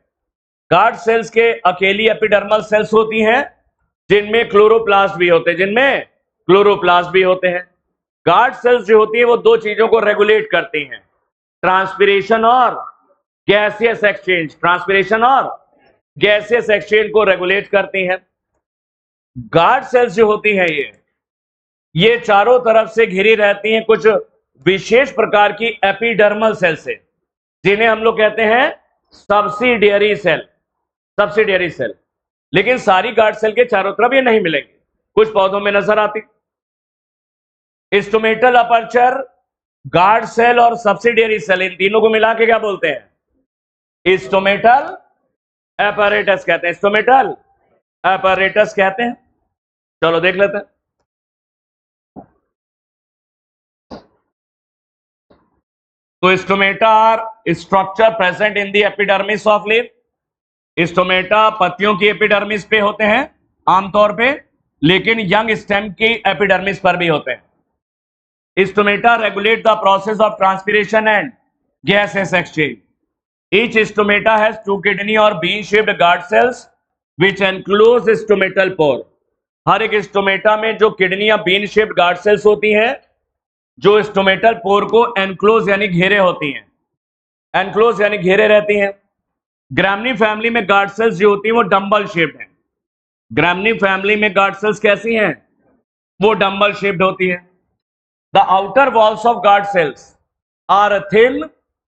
गार्ड सेल्स के अकेली एपिडर्मल सेल्स होती हैं जिनमें क्लोरोप्लास्ट भी होते हैं, जिनमें क्लोरोप्लास्ट भी होते हैं। गार्ड सेल्स जो होती है वो दो चीजों को रेगुलेट करती हैं, ट्रांसपिरेशन और गैसियस एक्सचेंज। ट्रांसपिरेशन और गैसियस एक्सचेंज को रेगुलेट करती हैं। गार्ड सेल्स जो होती हैं ये चारों तरफ से घिरी रहती हैं कुछ विशेष प्रकार की एपिडर्मल सेल से, जिन्हें हम लोग कहते हैं सब्सिडियरी सेल। Subsidiary cell. लेकिन सारी गार्ड सेल के चारों तरफ ये नहीं मिलेंगे, कुछ पौधों में नजर आती। स्टोमेटल अपर्चर, गार्ड सेल और सब्सिडियरी सेल, इन तीनों को मिला के क्या बोलते हैं? स्टोमेटल अपैरेटस कहते हैं। स्टोमेटल अपैरेटस कहते हैं। चलो देख लेते हैं। तो stomata are structure present in the epidermis of leaf. Stomata पत्तियों की एपिडर्मिस पे होते हैं आमतौर पे, लेकिन यंग स्टेम की एपिडर्मिस पर भी होते हैं। Stomata regulate the process of transpiration and gases exchange. Each stomata has two kidney और bean shaped guard cells which enclose stomatal pore. हर एक स्टोमेटा में जो किडनी या बीन शेप्ड गार्ड सेल्स होती हैं जो स्टोमेटल पोर को एनक्लोज यानी घेरे होती हैं। एनक्लोज यानी घेरे रहती हैं। ग्रामनी फैमिली में गार्ड सेल्स जो होती हैं वो डंबल शेप्ड हैं। ग्रामनी फैमिली में गार्ड सेल्स कैसी हैं? वो डंबल शेप्ड होती हैं। The outer walls of guard cells are thin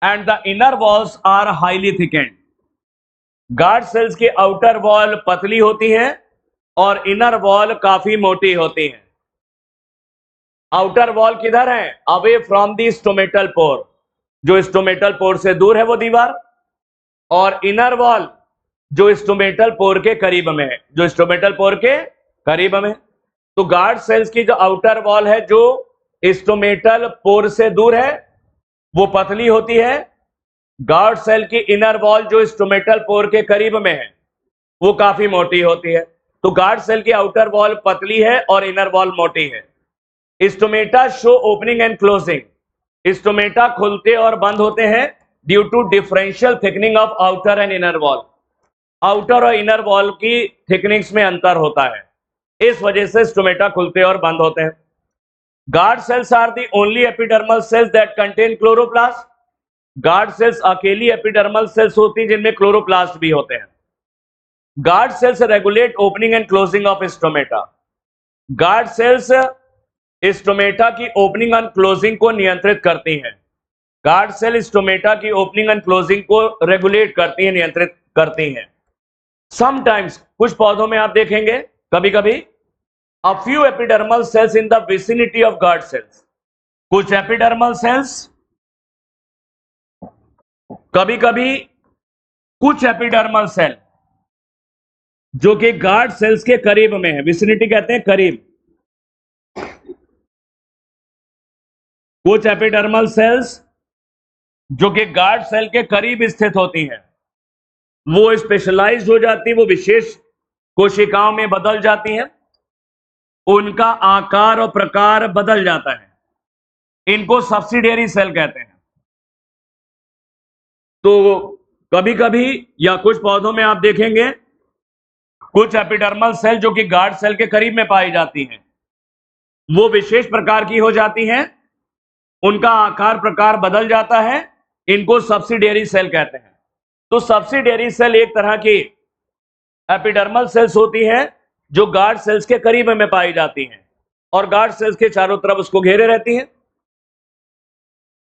and the inner walls are highly thickened. Guard cells की आउटर वॉल पतली होती है और इनर वॉल काफी मोटी होती है। आउटर वॉल किधर है? Away from the stomatal pore, जो स्टोमेटल पोर से दूर है वो दीवार, और इनर वॉल जो स्टोमेटल पोर के करीब में है, जो स्टोमेटल पोर के करीब में। तो गार्ड सेल्स की जो आउटर वॉल है जो स्टोमेटल पोर से दूर है वो पतली होती है। गार्ड सेल की इनर वॉल जो स्टोमेटल पोर के करीब में है वो काफी मोटी होती है। तो गार्ड सेल की आउटर वॉल पतली है और इनर वॉल मोटी है। Stomata show opening and closing. Stomata खुलते और बंद होते हैं due to differential thickening of outer and inner wall. Outer और इनर वॉल की थिकनिंग्स में अंतर होता है, इस वजह से स्टोमेटा खुलते और बंद होते हैं। Guard cells are the only epidermal cells that contain chloroplast. Guard cells अकेली एपिडर्मल सेल्स होती हैं जिनमें क्लोरोप्लास्ट भी होते हैं। Guard cells regulate opening and closing of stomata. Guard cells stomata की ओपनिंग एंड क्लोजिंग को नियंत्रित करती हैं। गार्ड सेल स्टोमेटा की ओपनिंग एंड क्लोजिंग को रेगुलेट करती हैं, नियंत्रित करती हैं। समटाइम्स कुछ पौधों में आप देखेंगे कभी कभी a few epidermal cells in the vicinity of guard sales. कुछ एपिडर्मल सेल्स, कभी कभी कुछ एपिडर्मल सेल जो कि गार्ड सेल्स के करीब में है, विसिनिटी कहते हैं करीब। कुछ एपिडर्मल सेल्स जो कि गार्ड सेल के करीब स्थित होती हैं वो स्पेशलाइज्ड हो जाती है, वो विशेष कोशिकाओं में बदल जाती हैं, उनका आकार और प्रकार बदल जाता है। इनको सब्सिडियरी सेल कहते हैं। तो कभी कभी या कुछ पौधों में आप देखेंगे कुछ एपिडर्मल सेल जो कि गार्ड सेल के करीब में पाई जाती हैं वो विशेष प्रकार की हो जाती हैं, उनका आकार प्रकार बदल जाता है, इनको सब्सिडियरी सेल कहते हैं। तो सब्सिडियरी सेल एक तरह की एपिडर्मल सेल्स होती हैं जो गार्ड सेल्स के करीब में पाई जाती हैं और गार्ड सेल्स के चारों तरफ उसको घेरे रहती हैं।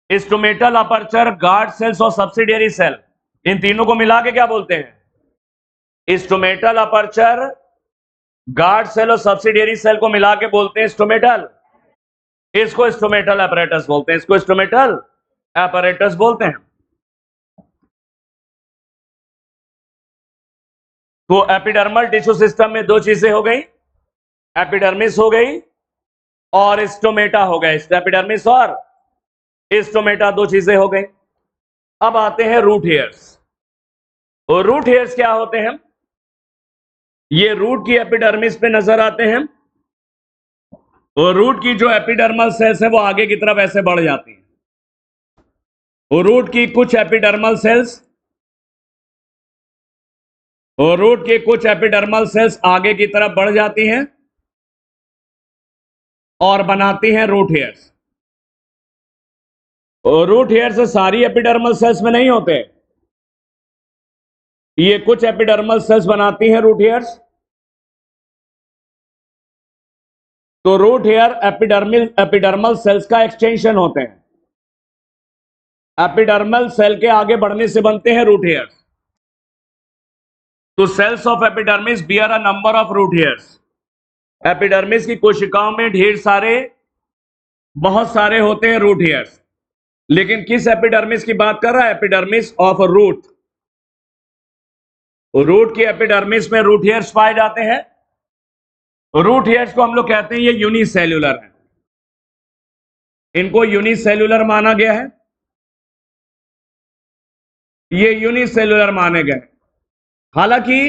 स्टोमेटल अपर्चर, गार्ड सेल्स और सब्सिडियरी सेल, इन तीनों को मिला के क्या बोलते हैं? स्टोमेटल अपर्चर, गार्ड सेल और सब्सिडियरी सेल को मिला के बोलते हैं स्टोमेटल। इसको स्टोमेटल apparatus बोलते हैं, इसको स्टोमेटल apparatus बोलते हैं। तो एपिडर्मल टिश्यू सिस्टम में दो चीजें हो गई, एपिडर्मिस हो गई और स्टोमेटा हो गए। एपिडर्मिस और स्टोमेटा दो चीजें हो गई। अब आते हैं रूट हेयर्स। और रूट हेयर्स क्या होते हैं? ये रूट की एपिडर्मिस पे नजर आते हैं और रूट की जो एपिडर्मल सेल्स है वो आगे की तरफ ऐसे बढ़ जाती हैं। और रूट की कुछ एपिडर्मल सेल्स आगे की तरफ बढ़ जाती हैं और बनाती हैं रूट हेयर्स। और रूट हेयर्स सारी एपिडर्मल सेल्स में नहीं होते, ये कुछ एपिडर्मल सेल्स बनाती हैं रूट हेयर्स। तो रूट हेयर एपिडर्मल सेल्स का एक्सटेंशन होते हैं। एपिडर्मल सेल के आगे बढ़ने से बनते हैं रूट हेयर्स। तो cells of epidermis bear a number of root hairs. Epidermis की कोशिकाओं में बहुत सारे होते हैं रूट हेयर्स। लेकिन किस एपिडर्मिस की बात कर रहा है? Epidermis of root. रूट की एपिडर्मिस में रूट हेयर्स पाए जाते हैं। रूट हेयर्स को हम लोग कहते हैं ये यूनिसेल्यूलर है, इनको यूनिसेल्यूलर माना गया है, ये यूनिसेल्यूलर माने गए। हालांकि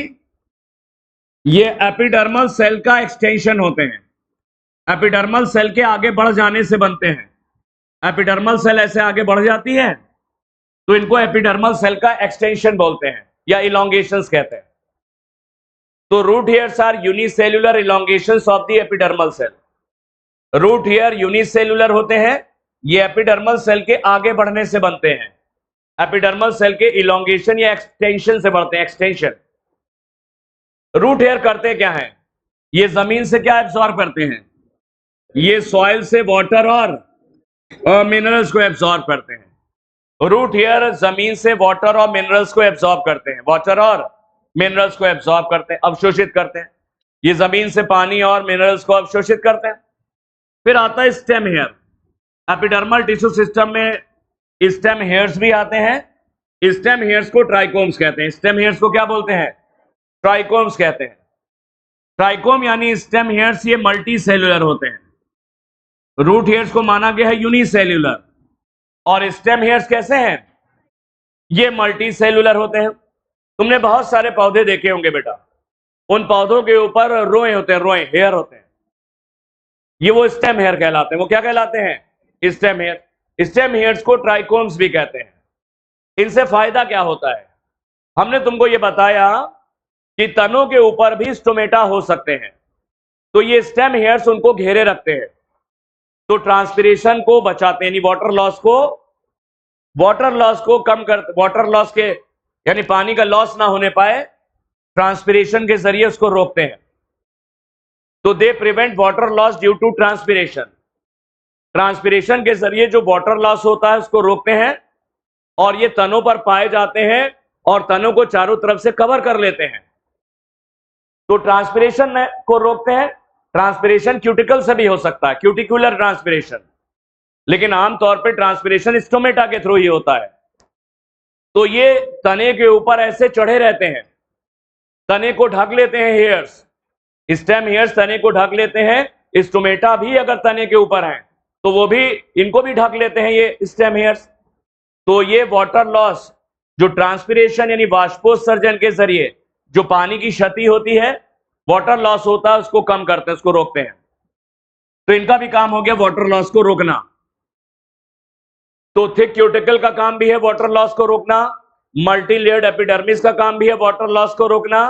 ये एपिडर्मल सेल का एक्सटेंशन होते हैं, एपिडर्मल सेल के आगे बढ़ जाने से बनते हैं। एपिडर्मल सेल ऐसे आगे बढ़ जाती है तो इनको एपिडर्मल सेल का एक्सटेंशन बोलते हैं या इलोंगेशंस कहते हैं। तो root hairs are unicellular elongations of the epidermal cell. Root hair unicellular होते हैं, ये एपिडर्मल सेल के आगे बढ़ने से बनते हैं। एपिडर्मल सेल के इलोंगेशन या एक्सटेंशन से बढ़ते हैं, एक्सटेंशन। रूट हेयर करते क्या है, ये जमीन से क्या एब्सॉर्ब करते हैं, ये सॉइल से वाटर और मिनरल्स को एब्सॉर्ब करते हैं। रूट हेयर जमीन से वाटर और मिनरल्स को एब्सॉर्ब करते हैं, वाटर और मिनरल्स को एब्सॉर्ब करते हैं, अवशोषित करते हैं। ये जमीन से पानी और मिनरल्स को अवशोषित करते हैं। फिर आता है stem hair. Epidermal tissue system में स्टेम हेयर्स भी आते हैं। स्टेम हेयर्स को ट्राइकोम्स कहते हैं। स्टेम हेयर्स को क्या बोलते हैं, ट्राइकोम्स कहते हैं। ट्राइकोम यानी स्टेम हेयर्स ये मल्टी सेल्यूलर होते हैं। रूट हेयर्स को माना गया है यूनिसेल्यूलर, और स्टेम हेयर्स कैसे हैं, ये मल्टी सेल्यूलर होते हैं। तुमने बहुत सारे पौधे देखे होंगे बेटा, उन पौधों के ऊपर रोए होते हैं, रोए हेयर होते हैं, ये वो स्टेम हेयर कहलाते हैं। वो क्या कहलाते हैं, स्टेम हेयर। स्टेम हेयर्स को ट्राइकोम्स भी कहते हैं। इनसे फायदा क्या होता है, हमने तुमको ये बताया कि तनों के ऊपर भी स्टोमेटा हो सकते हैं, तो ये स्टेम हेयर्स उनको घेरे रखते हैं, तो ट्रांसपिरेशन को बचाते हैं, यानी वाटर लॉस को कम कर, वाटर लॉस के यानी पानी का लॉस ना होने पाए, ट्रांसपिरेशन के जरिए उसको रोकते हैं। तो they prevent water loss due to transpiration. Transpiration के जरिए जो वाटर लॉस होता है उसको रोकते हैं, और ये तनों पर पाए जाते हैं और तनों को चारों तरफ से कवर कर लेते हैं, तो ट्रांसपिरेशन को रोकते हैं। ट्रांसपिरेशन क्यूटिकल से भी हो सकता है, क्यूटिकुलर ट्रांसपिरेशन, लेकिन आमतौर पर ट्रांसपिरेशन स्टोमेटा के थ्रू ही होता है। तो ये तने के ऊपर ऐसे चढ़े रहते हैं, तने को ढक लेते हैं हेयर्स, स्टेम हेयर्स तने को ढक लेते हैं। स्टोमेटा भी अगर तने के ऊपर हैं तो वो भी, इनको भी ढक लेते हैं ये स्टेम हेयर्स। तो ये वाटर लॉस, जो ट्रांसपिरेशन यानी बाष्पोत्सर्जन के जरिए जो पानी की क्षति होती है, वाटर लॉस होता है, उसको कम करते हैं, उसको रोकते हैं। तो इनका भी काम हो गया वाटर लॉस को रोकना। तो थिक क्यूटिकल का काम भी है वाटर लॉस को रोकना, मल्टी लेयर्ड एपिडर्मिस का काम भी है वाटर लॉस को रोकना,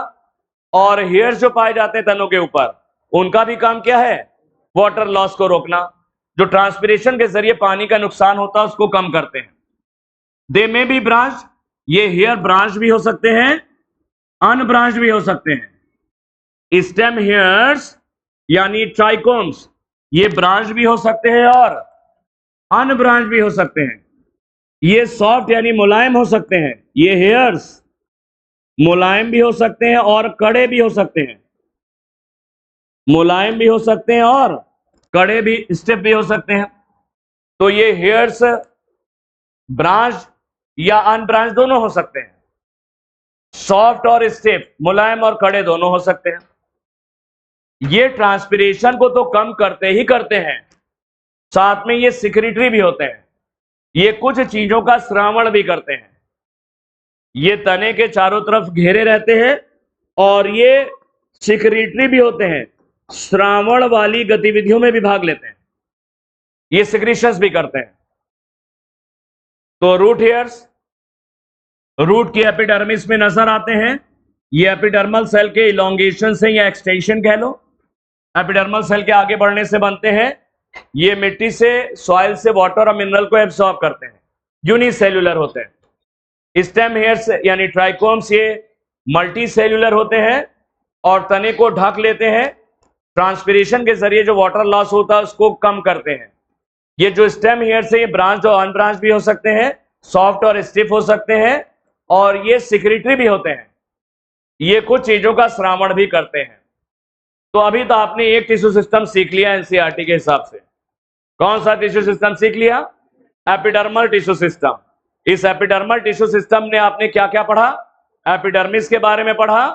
और हेयर्स जो पाए जाते हैं तनों के ऊपर, उनका भी काम क्या है, वाटर लॉस को रोकना। जो ट्रांसपिरेशन के जरिए पानी का नुकसान होता है उसको कम करते हैं। दे में बी ब्रांच, ये हेयर ब्रांच भी हो सकते हैं, अनब्रांच भी हो सकते हैं। स्टेम हेयर्स यानी ट्राइकोम्स, ये ब्रांच भी हो सकते हैं और अनब्रांच भी हो सकते हैं। ये सॉफ्ट यानी मुलायम हो सकते हैं, ये हेयर्स मुलायम भी हो सकते हैं और कड़े भी हो सकते हैं। मुलायम भी हो सकते हैं और कड़े भी, स्टिफ भी हो सकते हैं। तो ये हेयर्स ब्रांच या अनब्रांच दोनों हो सकते हैं, सॉफ्ट और स्टिफ, मुलायम और कड़े दोनों हो सकते हैं। ये ट्रांसपिरेशन को तो कम करते ही करते हैं, साथ में ये सिक्रेटरी भी होते हैं, ये कुछ चीजों का श्रावण भी करते हैं। ये तने के चारों तरफ घेरे रहते हैं और ये सिक्रेटरी भी होते हैं, श्रावण वाली गतिविधियों में भी भाग लेते हैं, ये सिक्रीशंस भी करते हैं। तो रूट हेयर्स रूट की एपिडर्मिस में नजर आते हैं। ये एपिडर्मल सेल के इलोंगेशन से या एक्सटेंशन कह लो, एपिडर्मल सेल के आगे बढ़ने से बनते हैं। ये मिट्टी से, सॉइल से वाटर और मिनरल को एब्सॉर्ब करते हैं, यूनिसेल्यूलर होते हैं। स्टेम हेयर्स यानी ट्राइकोम्स ये मल्टी सेल्यूलर होते हैं और तने को ढक लेते हैं। ट्रांसपिरेशन के जरिए जो वाटर लॉस होता है उसको कम करते हैं। ये जो स्टेम हेयर्स है ये ब्रांच और अनब्रांच भी हो सकते हैं, सॉफ्ट और स्टिफ हो सकते हैं, और ये सिक्रेटरी भी होते हैं, ये कुछ चीजों का श्रावण भी करते हैं। तो अभी तो आपने एक टिश्यू सिस्टम सीख लिया एनसीईआरटी के हिसाब से। कौन सा टिश्यू सिस्टम सीख लिया, एपिडर्मल टिश्यू सिस्टम। इस एपिडर्मल टिश्यू सिस्टम ने आपने क्या क्या पढ़ा, एपिडर्मिस के बारे में पढ़ा,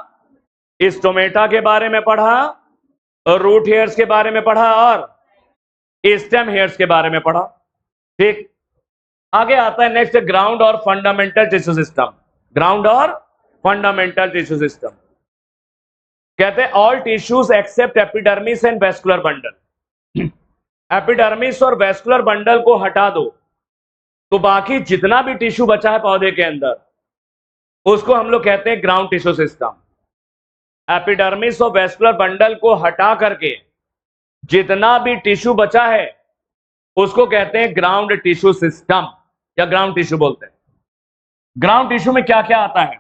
स्टोमेटा के बारे में पढ़ा, रूट हेयर्स के बारे में पढ़ा और स्टेम हेयर्स के बारे में पढ़ा। ठीक, आगे आता है नेक्स्ट ग्राउंड और फंडामेंटल टिश्यू सिस्टम। ग्राउंड और फंडामेंटल टिश्यू सिस्टम कहते हैं all tissues except epidermis and vascular bundle. Epidermis और वेस्कुलर बंडल को हटा दो तो बाकी जितना भी टिश्यू बचा है पौधे के अंदर उसको हम लोग कहते हैं ग्राउंड टिश्यू सिस्टम। एपिडर्मिस और वेस्कुलर बंडल को हटा करके जितना भी टिश्यू बचा है उसको कहते हैं ग्राउंड टिश्यू सिस्टम या ग्राउंड टिश्यू बोलते हैं। ग्राउंड टिश्यू में क्या क्या आता है?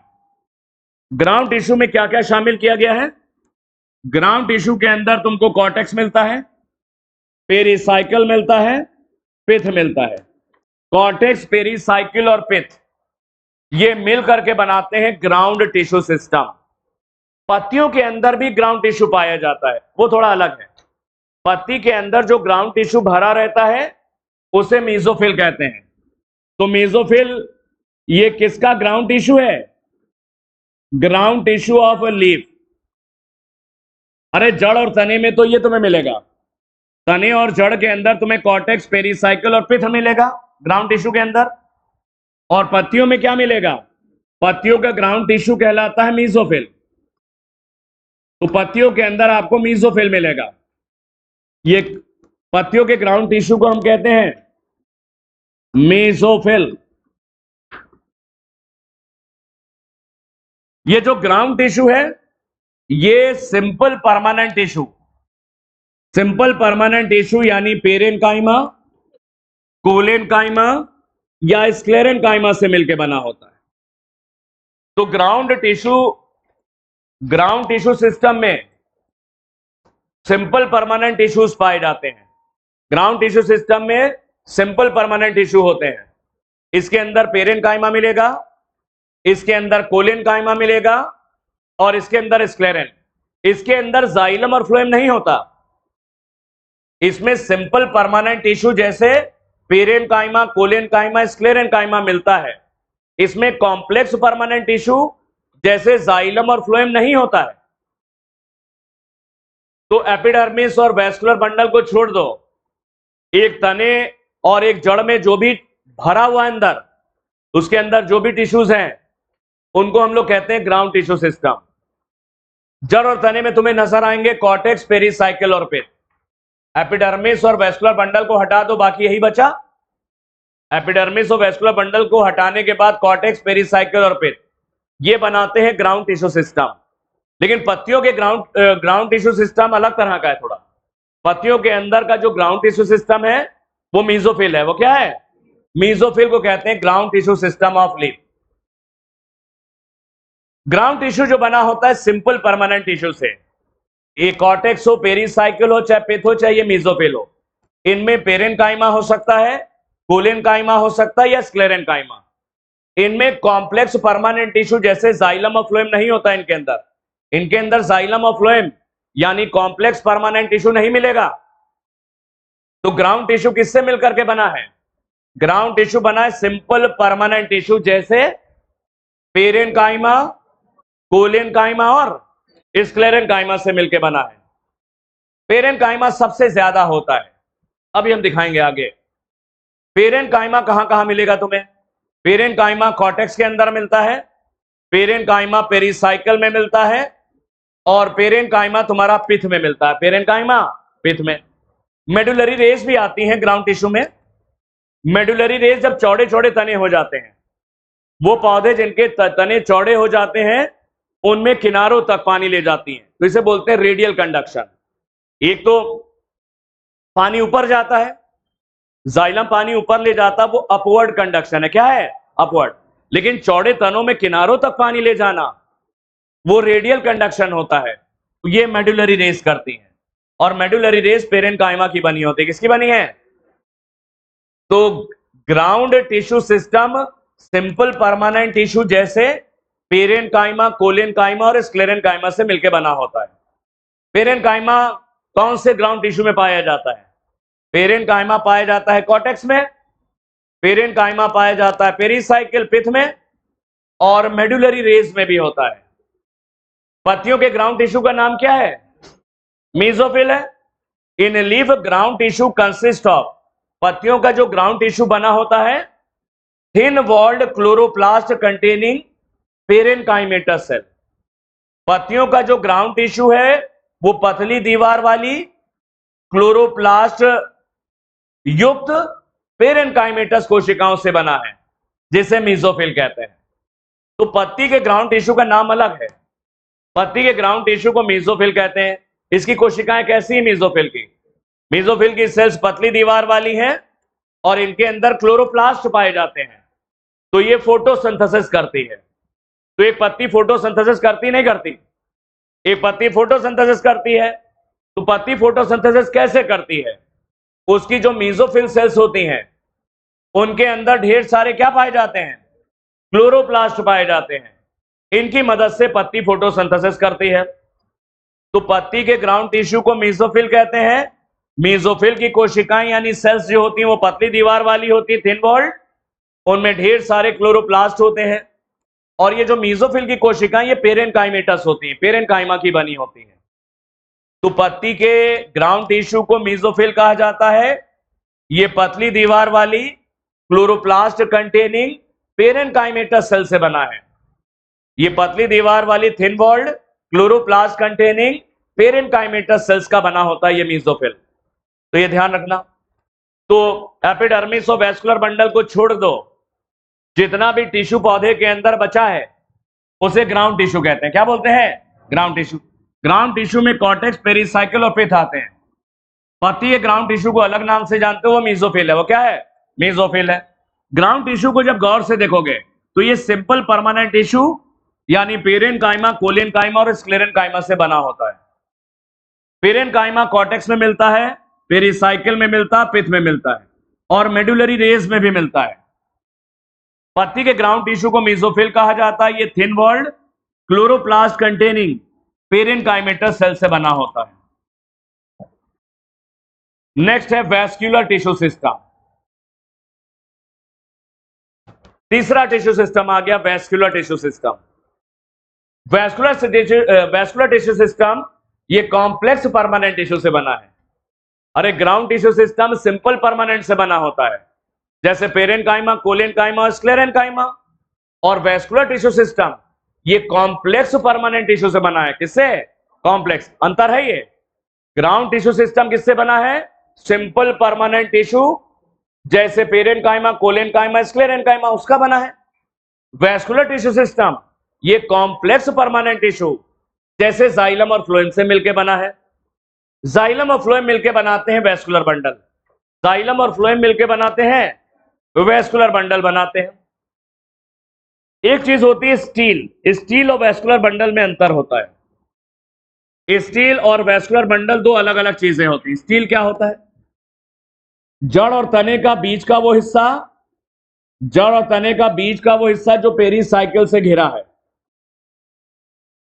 ग्राउंड टिश्यू में क्या क्या शामिल किया गया है? ग्राउंड टिश्यू के अंदर तुमको कॉर्टेक्स मिलता है, पेरिसाइकिल मिलता है, पिथ मिलता है। कॉर्टेक्स, पेरिसाइकिल और पिथ ये मिल करके बनाते हैं ग्राउंड टिश्यू सिस्टम। पत्तियों के अंदर भी ग्राउंड टिश्यू पाया जाता है, वो थोड़ा अलग है। पत्ती के अंदर जो ग्राउंड टिश्यू भरा रहता है उसे मेसोफिल कहते हैं। तो मेसोफिल ये किसका ग्राउंड टिश्यू है? Ground tissue of a leaf. अरे जड़ और तने में तो ये तुम्हें मिलेगा, तने और जड़ के अंदर तुम्हें कॉर्टेक्स, पेरिसाइकिल और पिथ मिलेगा ग्राउंड टिश्यू के अंदर। और पत्तियों में क्या मिलेगा? पत्तियों का ग्राउंड टिश्यू कहलाता है मेसोफिल। तो पत्तियों के अंदर आपको मेसोफिल मिलेगा। ये पत्तियों के ग्राउंड टिश्यू को हम कहते हैं मेसोफिल। ये जो ग्राउंड टिश्यू है ये simple permanent tissue, simple permanent tissue यानी पेरेन्काइमा, कोलेनकाइमा या स्क्लेरेनकाइमा से मिलकर बना होता है। तो ग्राउंड टिश्यू सिस्टम में सिंपल परमानेंट टिश्यूज पाए जाते हैं। ग्राउंड टिश्यू सिस्टम में सिंपल परमानेंट टिश्यू होते हैं। इसके अंदर पेरेन्काइमा मिलेगा, इसके अंदर कोलेनकाइमा मिलेगा और इसके अंदर स्क्लेरेन। इसके अंदर जाइलम और फ्लोएम नहीं होता। इसमें सिंपल परमानेंट टिश्यू जैसे पेरेन्काइमा, कोलेनकाइमा, स्क्लेरेनकाइमा मिलता है। इसमें कॉम्प्लेक्स परमानेंट टिश्यू जैसे जाइलम और फ्लोएम नहीं होता है। तो एपिडर्मिस और वैस्कुलर बंडल को छोड़ दो, एक तने और एक जड़ में जो भी भरा हुआ है अंदर, उसके अंदर जो भी टिश्यूज हैं उनको हम लोग कहते हैं ग्राउंड टिश्यू सिस्टम। जड़ और तने में तुम्हें नजर आएंगे कॉर्टेक्स, पेरिसाइकिल और पिथ। एपिडर्मिस और वैस्कुलर बंडल को हटा दो, बाकी यही बचा। एपिडर्मिस और वैस्कुलर बंडल को हटाने के बाद कॉर्टेक्स, पेरिसाइकिल और पिथ ये बनाते हैं ग्राउंड टिश्यू सिस्टम। लेकिन पत्तियों के ग्राउंड टिश्यू सिस्टम अलग तरह का है थोड़ा। पत्तियों के अंदर का जो ग्राउंड टिश्यू सिस्टम है वो मेसोफिल है। वो क्या है? मेसोफिल को कहते हैं ground tissue system of leaf. Ground tissue जो बना होता है सिंपल परमानेंट टिश्यू से, ये कॉर्टेक्स हो, पेरिसाइकिल हो, चाहे पिथ हो, चाहे ये मेसोफिल हो। इनमें पेरेन्काइमा हो सकता है, कोलेनकाइमा हो सकता है या स्क्लेरेनकाइमा। इनमें कॉम्प्लेक्स परमानेंट टिश्यू जैसे जाइलम और फ्लोएम नहीं होता इनके अंदर। इनके अंदर जाइलम और फ्लोएम यानी कॉम्प्लेक्स परमानेंट टिश्यू नहीं मिलेगा। तो ग्राउंड टिश्यू किससे मिलकर के बना है? ग्राउंड टिश्यू बना है सिंपल परमानेंट टिश्यू जैसे पेरेन्काइमा, कोलेनकाइमा और स्क्लेरेनकाइमा से मिलकर बना है। पेरेन्काइमा सबसे ज्यादा होता है, अभी हम दिखाएंगे आगे। पेरेन्काइमा कहां कहां मिलेगा तुम्हें? पेरेन्काइमा कॉर्टेक्स के अंदर मिलता है, पेरेन्काइमा पेरिसाइकिल में मिलता है और पेरेन्काइमा तुम्हारा पिथ में मिलता है। पेरेन्काइमा पिथ में। मेडुलरी रेस भी आती हैं ग्राउंड टिश्यू में। मेडुलरी रेस जब चौड़े चौड़े तने हो जाते हैं, वो पौधे जिनके तने चौड़े हो जाते हैं उनमें किनारों तक पानी ले जाती हैं, तो इसे बोलते हैं रेडियल कंडक्शन। एक तो पानी ऊपर जाता है, जाइलम पानी ऊपर ले जाता, वो अपवर्ड कंडक्शन है। क्या है? अपवर्ड। लेकिन चौड़े तनों में किनारों तक पानी ले जाना वो रेडियल कंडक्शन होता है। तो ये मेडुलरी रेस करती हैं और मेडुलरी रेस पेरेन्काइमा की बनी होती है। किसकी बनी है? तो ground tissue system simple permanent tissue जैसे पेरेन्काइमा, कोलेनकाइमा और स्क्लेरेनकाइमा से मिलकर बना होता है। पेरेन्काइमा कौन से ग्राउंड टिश्यू में पाया जाता है? पेरेन्काइमा पाया जाता है कॉर्टेक्स में, पेरेन्काइमा पाया जाता है पेरिसाइकिल, पिथ में और मेडुलरी रेस में भी होता है। पत्तियों के ग्राउंड टिश्यू का नाम क्या है? मेसोफिल है। In leaf ground tissue consist of, पत्तियों का जो ग्राउंड टिश्यू बना होता है thin walled chloroplast containing parenchymatous cell. पत्तियों का जो ग्राउंड टिश्यू है वो पतली दीवार वाली क्लोरोप्लास्ट युक्त पेरेन्काइमेटस कोशिकाओं से बना है, जिसे मेसोफिल कहते हैं। तो पत्ती के ग्राउंड टिश्यू का नाम अलग है। पत्ती के ग्राउंड टिश्यू को मेसोफिल कहते हैं। इसकी कोशिकाएं कैसी हैं मेसोफिल की? मेसोफिल की सेल्स पतली दीवार वाली हैं और इनके अंदर क्लोरोप्लास्ट पाए जाते हैं। तो ये फोटोसिंथेसिस करती है। तो एक पत्ती फोटोसिंथेसिस करती नहीं करती? एक पत्ती फोटोसिंथेसिस करती है। तो पत्ती फोटोसिंथेसिस कैसे करती है? उसकी जो मेसोफिल सेल्स होती हैं उनके अंदर ढेर सारे क्या पाए जाते हैं? क्लोरोप्लास्ट पाए जाते हैं। इनकी मदद से पत्ती फोटोसिंथेसिस करती है। तो पत्ती के ग्राउंड टिश्यू को मेसोफिल कहते हैं। मेसोफिल की कोशिकाएं यानी सेल्स जो होती हैं वो पतली दीवार वाली होती है, थिन वॉल्ड, उनमें ढेर सारे क्लोरोप्लास्ट होते हैं। और ये जो मेसोफिल की कोशिकाएं ये पेरेनकाइमेटस होती हैं, पेरेनकाइमा की बनी होती हैं। तो पत्ती के ग्राउंड टिश्यू को मेसोफिल कहा जाता है। ये पतली दीवार वाली क्लोरोप्लास्ट कंटेनिंग पेरेनकाइमेटस सेल से बना है। ये पतली दीवार वाली thin walled chloroplast containing parenchymatous cells का बना होता है ये मेसोफिल। तो ये ध्यान रखना। तो एपिडर्मिस और वैस्कुलर बंडल को छोड़ दो, जितना भी टिश्यू पौधे के अंदर बचा है उसे ग्राउंड टिश्यू कहते हैं। क्या बोलते हैं? Ground tissue. ग्राउंड टिश्यू में कॉर्टेक्स, पेरिसाइकिल और पिथ आते हैं। पत्ती के ग्राउंड टिश्यू को अलग नाम से जानते हो, वो मेसोफिल है। वो क्या है? मेसोफिल है। ग्राउंड टिश्यू को जब गौर से देखोगे तो ये सिंपल परमानेंट टिश्यू यानी पेरेनकाइमा, कोलेनकाइमा और स्क्लेरेनकाइमा से बना होता है। पेरेनकाइमा कॉर्टेक्स में मिलता है, पेरिसाइकिल में मिलता है, पिथ में मिलता है और मेडुलरी रेस में भी मिलता है। पत्ती के ग्राउंड टिश्यू को मेसोफिल कहा जाता है। ये thin walled chloroplast containing parenchymatous cell से बना होता है। नेक्स्ट है वैस्कुलर टिश्यू सिस्टम। तीसरा टिश्यू सिस्टम आ गया vascular tissue system. Vascular tissue system ये कॉम्प्लेक्स परमानेंट टिश्यू से बना है। अरे ground tissue system simple permanent से बना होता है, जैसे पेरेनकाइमा, कोलेनकाइमा और स्क्लेरेनकाइमा। और वैस्कुलर टिश्यू सिस्टम ये कॉम्प्लेक्स परमानेंट टिश्यू से बना है। किससे? कॉम्प्लेक्स। अंतर है ये। ग्राउंड टिश्यू सिस्टम किससे बना है? सिंपल परमानेंट टिश्यू जैसे पेरेनकाइमा, कोलेनकाइमा, स्क्लेरेनकाइमा उसका बना है। वैस्कुलर टिश्यू सिस्टम ये कॉम्प्लेक्स परमानेंट टिश्यू जैसे जाइलम और फ्लोएम से मिलकर बना है। जाइलम और फ्लोएम मिलकर बनाते हैं वैस्कुलर बंडल। जाइलम और फ्लोएम मिलकर बनाते हैं वैस्कुलर बंडल बनाते हैं। एक चीज होती है स्टील। स्टील और वैस्कुलर बंडल में अंतर होता है। स्टील और वैस्कुलर बंडल दो अलग अलग चीजें होती हैं। स्टील क्या होता है? जड़ और तने का बीच का वो हिस्सा, जड़ और तने का बीच का वो हिस्सा जो पेरिसाइकिल से घिरा है।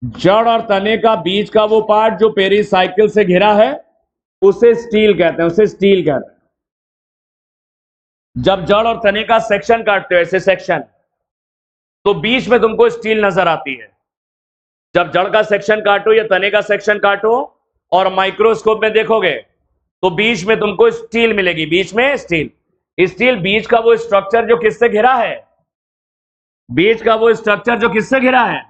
जड़ और तने का बीच का वो पार्ट जो पेरिसाइकिल से घिरा है उसे स्टील कहते हैं, उसे स्टील कहते हैं। जब जड़ और तने का सेक्शन काटते हो ऐसे सेक्शन, तो बीच में तुमको स्टील नजर आती है। जब जड़ का सेक्शन काटो या तने का सेक्शन काटो और माइक्रोस्कोप में देखोगे तो बीच में तुमको स्टील मिलेगी। बीच में स्टील। स्टील बीच का वो स्ट्रक्चर जो किससे घिरा है? बीच का वो स्ट्रक्चर जो किससे घिरा है?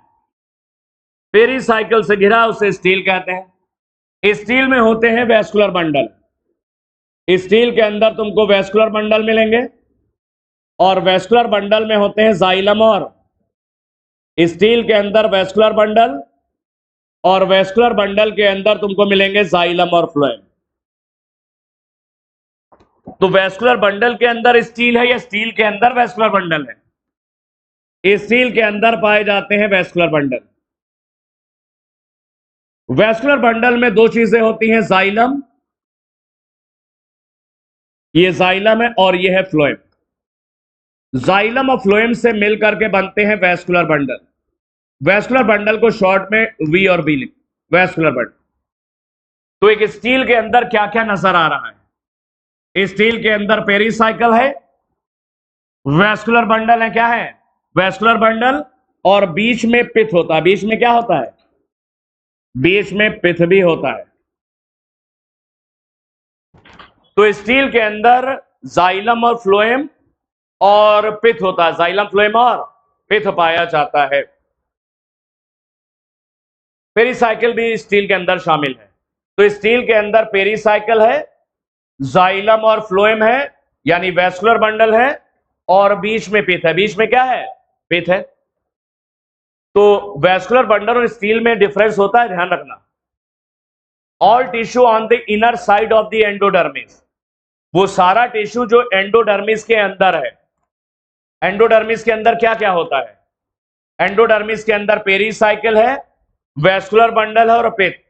पेरिसाइकिल से घिरा, उसे स्टील कहते हैं। स्टील में होते हैं वैस्कुलर बंडल। स्टील के अंदर तुमको वैस्कुलर बंडल मिलेंगे और वैस्कुलर बंडल में होते हैं जाइलम और स्टील के अंदर वैस्कुलर बंडल और वैस्कुलर बंडल के अंदर तुमको मिलेंगे जाइलम और फ्लोएम। तो वैस्कुलर बंडल के अंदर स्टील है या स्टील के अंदर वैस्कुलर बंडल है? स्टील के अंदर पाए जाते हैं वैस्कुलर बंडल। वैस्कुलर बंडल में दो चीजें होती हैं, जाइलम, ये जाइलम है और ये है फ्लोएम। जाइलम और फ्लोएम से मिलकर के बनते हैं वैस्कुलर बंडल। वैस्कुलर बंडल को शॉर्ट में वी और बी लिख, वैस्कुलर बंडल। तो एक स्टील के अंदर क्या क्या नजर आ रहा है? स्टील के अंदर पेरिसाइकिल है, वैस्कुलर बंडल है, क्या है? वैस्कुलर बंडल, और बीच में पिथ होता है। बीच में क्या होता है? बीच में पिथ भी होता है। तो स्टील के अंदर जाइलम और फ्लोएम और पिथ होता है। जाइलम, फ्लोएम और पिथ पाया जाता है। पेरिसाइकिल भी स्टील के अंदर शामिल है। तो स्टील के अंदर पेरिसाइकिल है, जाइलम और फ्लोएम है यानी वैस्कुलर बंडल है और बीच में पिथ है। बीच में क्या है? पिथ है। तो वैस्कुलर बंडल और स्टील में डिफरेंस होता है, ध्यान रखना। All tissue on the inner side of the endodermis, वो सारा टिश्यू जो एंडोडर्मिस के अंदर है, एंडोडर्मिस के अंदर क्या क्या होता है? एंडोडर्मिस के अंदर पेरीसाइकिल है, वैस्कुलर बंडल है और पित्त।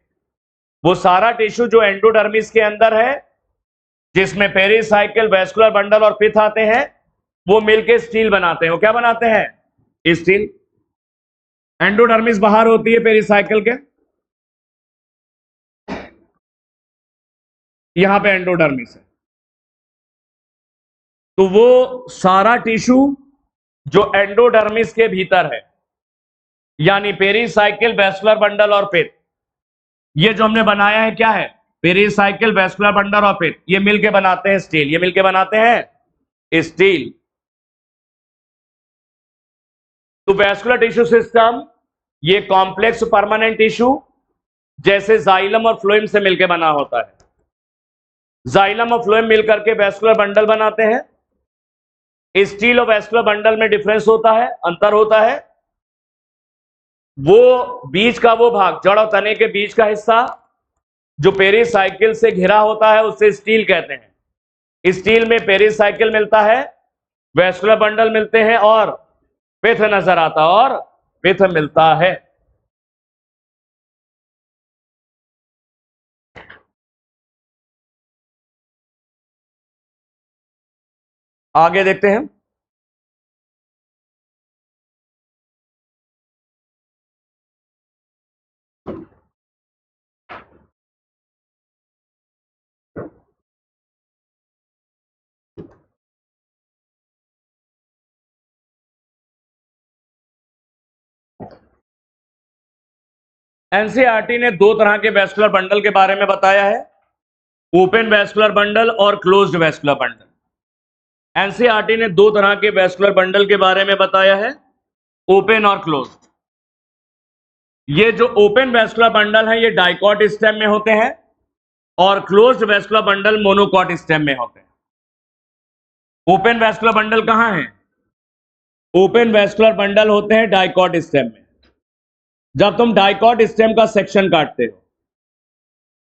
वो सारा टिश्यू जो एंडोडर्मिस के अंदर है, जिसमें पेरीसाइकिल, वैस्कुलर बंडल और पित्त आते हैं, वो मिलके स्टील बनाते हैं। वो क्या बनाते हैं? स्टील। एंडोडर्मिस बाहर होती है पेरीसाइकिल के, यहां पे एंडोडर्मिस है। तो वो सारा टिश्यू जो एंडोडर्मिस के भीतर है, यानी पेरीसाइकिल, वैस्कुलर बंडल और पित्त, ये जो हमने बनाया है क्या है? पेरीसाइकिल, वैस्कुलर बंडल और पित्त, ये मिलके बनाते हैं स्टील। ये मिलके बनाते हैं स्टील। तो वैस्कुलर टिश्यू सिस्टम ये कॉम्प्लेक्स परमानेंट टिश्यू जैसे जाइलम और फ्लोएम से मिलकर बना होता है। जाइलम और फ्लोएम मिलकर के वैस्कुलर बंडल बनाते हैं। स्टील और वैस्कुलर बंडल में डिफरेंस होता है, अंतर होता है। वो बीच का वो भाग, जड़ और तने के बीच का हिस्सा जो पेरीसाइकिल से घिरा होता है उसे स्टील कहते हैं। स्टील में पेरीसाइकिल मिलता है, वैस्कुलर बंडल मिलते हैं और पित्त नजर आता और पित्त मिलता है। आगे देखते हैं। एनसीईआरटी ने दो तरह के वैस्कुलर बंडल के बारे में बताया है, ओपन वैस्कुलर बंडल और क्लोज्ड वैस्कुलर बंडल। एनसीईआरटी ने दो तरह के वैस्कुलर बंडल के बारे में बताया है, ओपन और क्लोज्ड। ये जो ओपन वैस्कुलर बंडल है ये डाइकॉट स्टेम में होते हैं और closed vascular bundle monocot stem में होते हैं। ओपन वैस्कुलर बंडल कहां है? ओपन वैस्कुलर बंडल होते हैं डाइकॉट स्टेम में। जब तुम डाइकॉट स्टेम का सेक्शन काटते हो,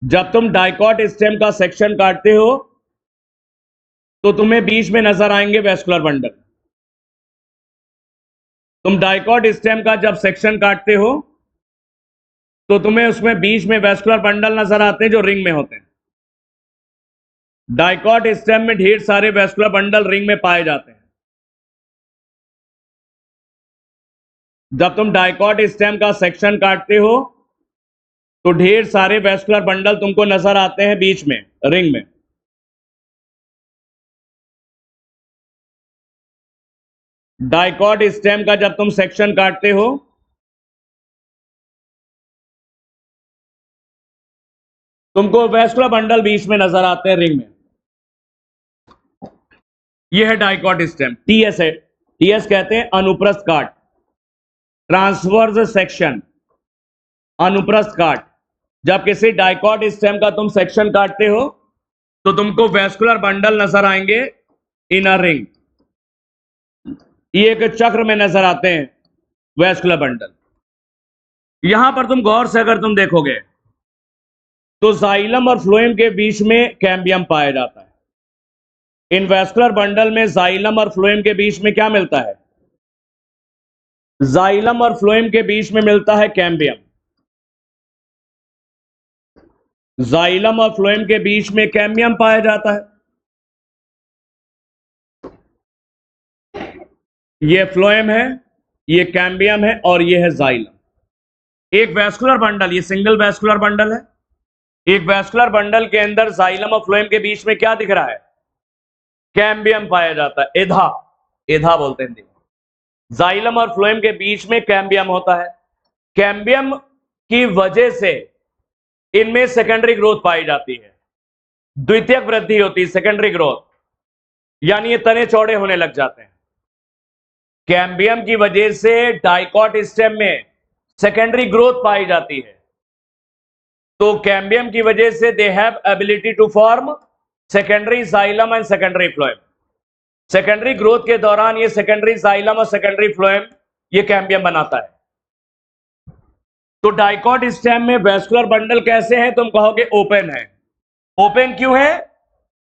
जब तुम डाइकॉट स्टेम का सेक्शन काटते हो तो तुम्हें बीच में नजर आएंगे वैस्कुलर बंडल। तुम डाइकॉट स्टेम का जब सेक्शन काटते हो तो तुम्हें उसमें बीच में वैस्कुलर बंडल नजर आते हैं जो रिंग में होते हैं। डाइकॉट स्टेम में ढेर सारे वैस्कुलर बंडल रिंग में पाए जाते हैं। जब तुम डाइकॉट स्टेम का सेक्शन काटते हो तो ढेर सारे वैस्कुलर बंडल तुमको नजर आते हैं बीच में, रिंग में। डाइकॉट स्टेम का जब तुम सेक्शन काटते हो तुमको वैस्कुलर बंडल बीच में नजर आते हैं, रिंग में। यह है डाइकॉट स्टेम, टीएस है। टीएस कहते हैं अनुप्रस्थ काट, ट्रांसवर्स सेक्शन, अनुप्रस्थ काट। जब किसी डाइकॉट स्टेम का तुम सेक्शन काटते हो तो तुमको वैस्कुलर बंडल नजर आएंगे इन अ रिंग। ये एक चक्र में नजर आते हैं वैस्कुलर बंडल। यहां पर तुम गौर से अगर तुम देखोगे तो जाइलम और फ्लोएम के बीच में कैम्बियम पाया जाता है। इन वैस्कुलर बंडल में जाइलम और फ्लोएम के बीच में क्या मिलता है? जाइलम और फ्लोएम के बीच में मिलता है कैम्बियम। जाइलम और फ्लोएम के बीच में कैम्बियम पाया जाता है। ये फ्लोएम है, ये कैम्बियम है और ये है जाइलम। एक वैस्कुलर बंडल, ये सिंगल वैस्कुलर बंडल है। एक वैस्कुलर बंडल के अंदर जाइलम और फ्लोएम के बीच में क्या दिख रहा है? कैम्बियम पाया जाता है। एधा, एधा बोलते हैं। जाइलम और फ्लोएम के बीच में कैम्बियम होता है। कैम्बियम की वजह से इनमें सेकेंडरी ग्रोथ पाई जाती है, द्वितीयक वृद्धि होती है, सेकेंडरी ग्रोथ, यानी ये तने चौड़े होने लग जाते हैं। कैम्बियम की वजह से डाइकॉट स्टेम में सेकेंडरी ग्रोथ पाई जाती है। तो कैम्बियम की वजह से they have ability to form secondary xylem and secondary phloem. Secondary growth के दौरान ये सेकेंडरी जाइलम और सेकेंडरी फ्लोएम ये कैम्बियम बनाता है। तो डाइकॉट स्टेम में वैस्कुलर बंडल कैसे हैं? तुम कहोगे ओपन है। ओपन क्यों है?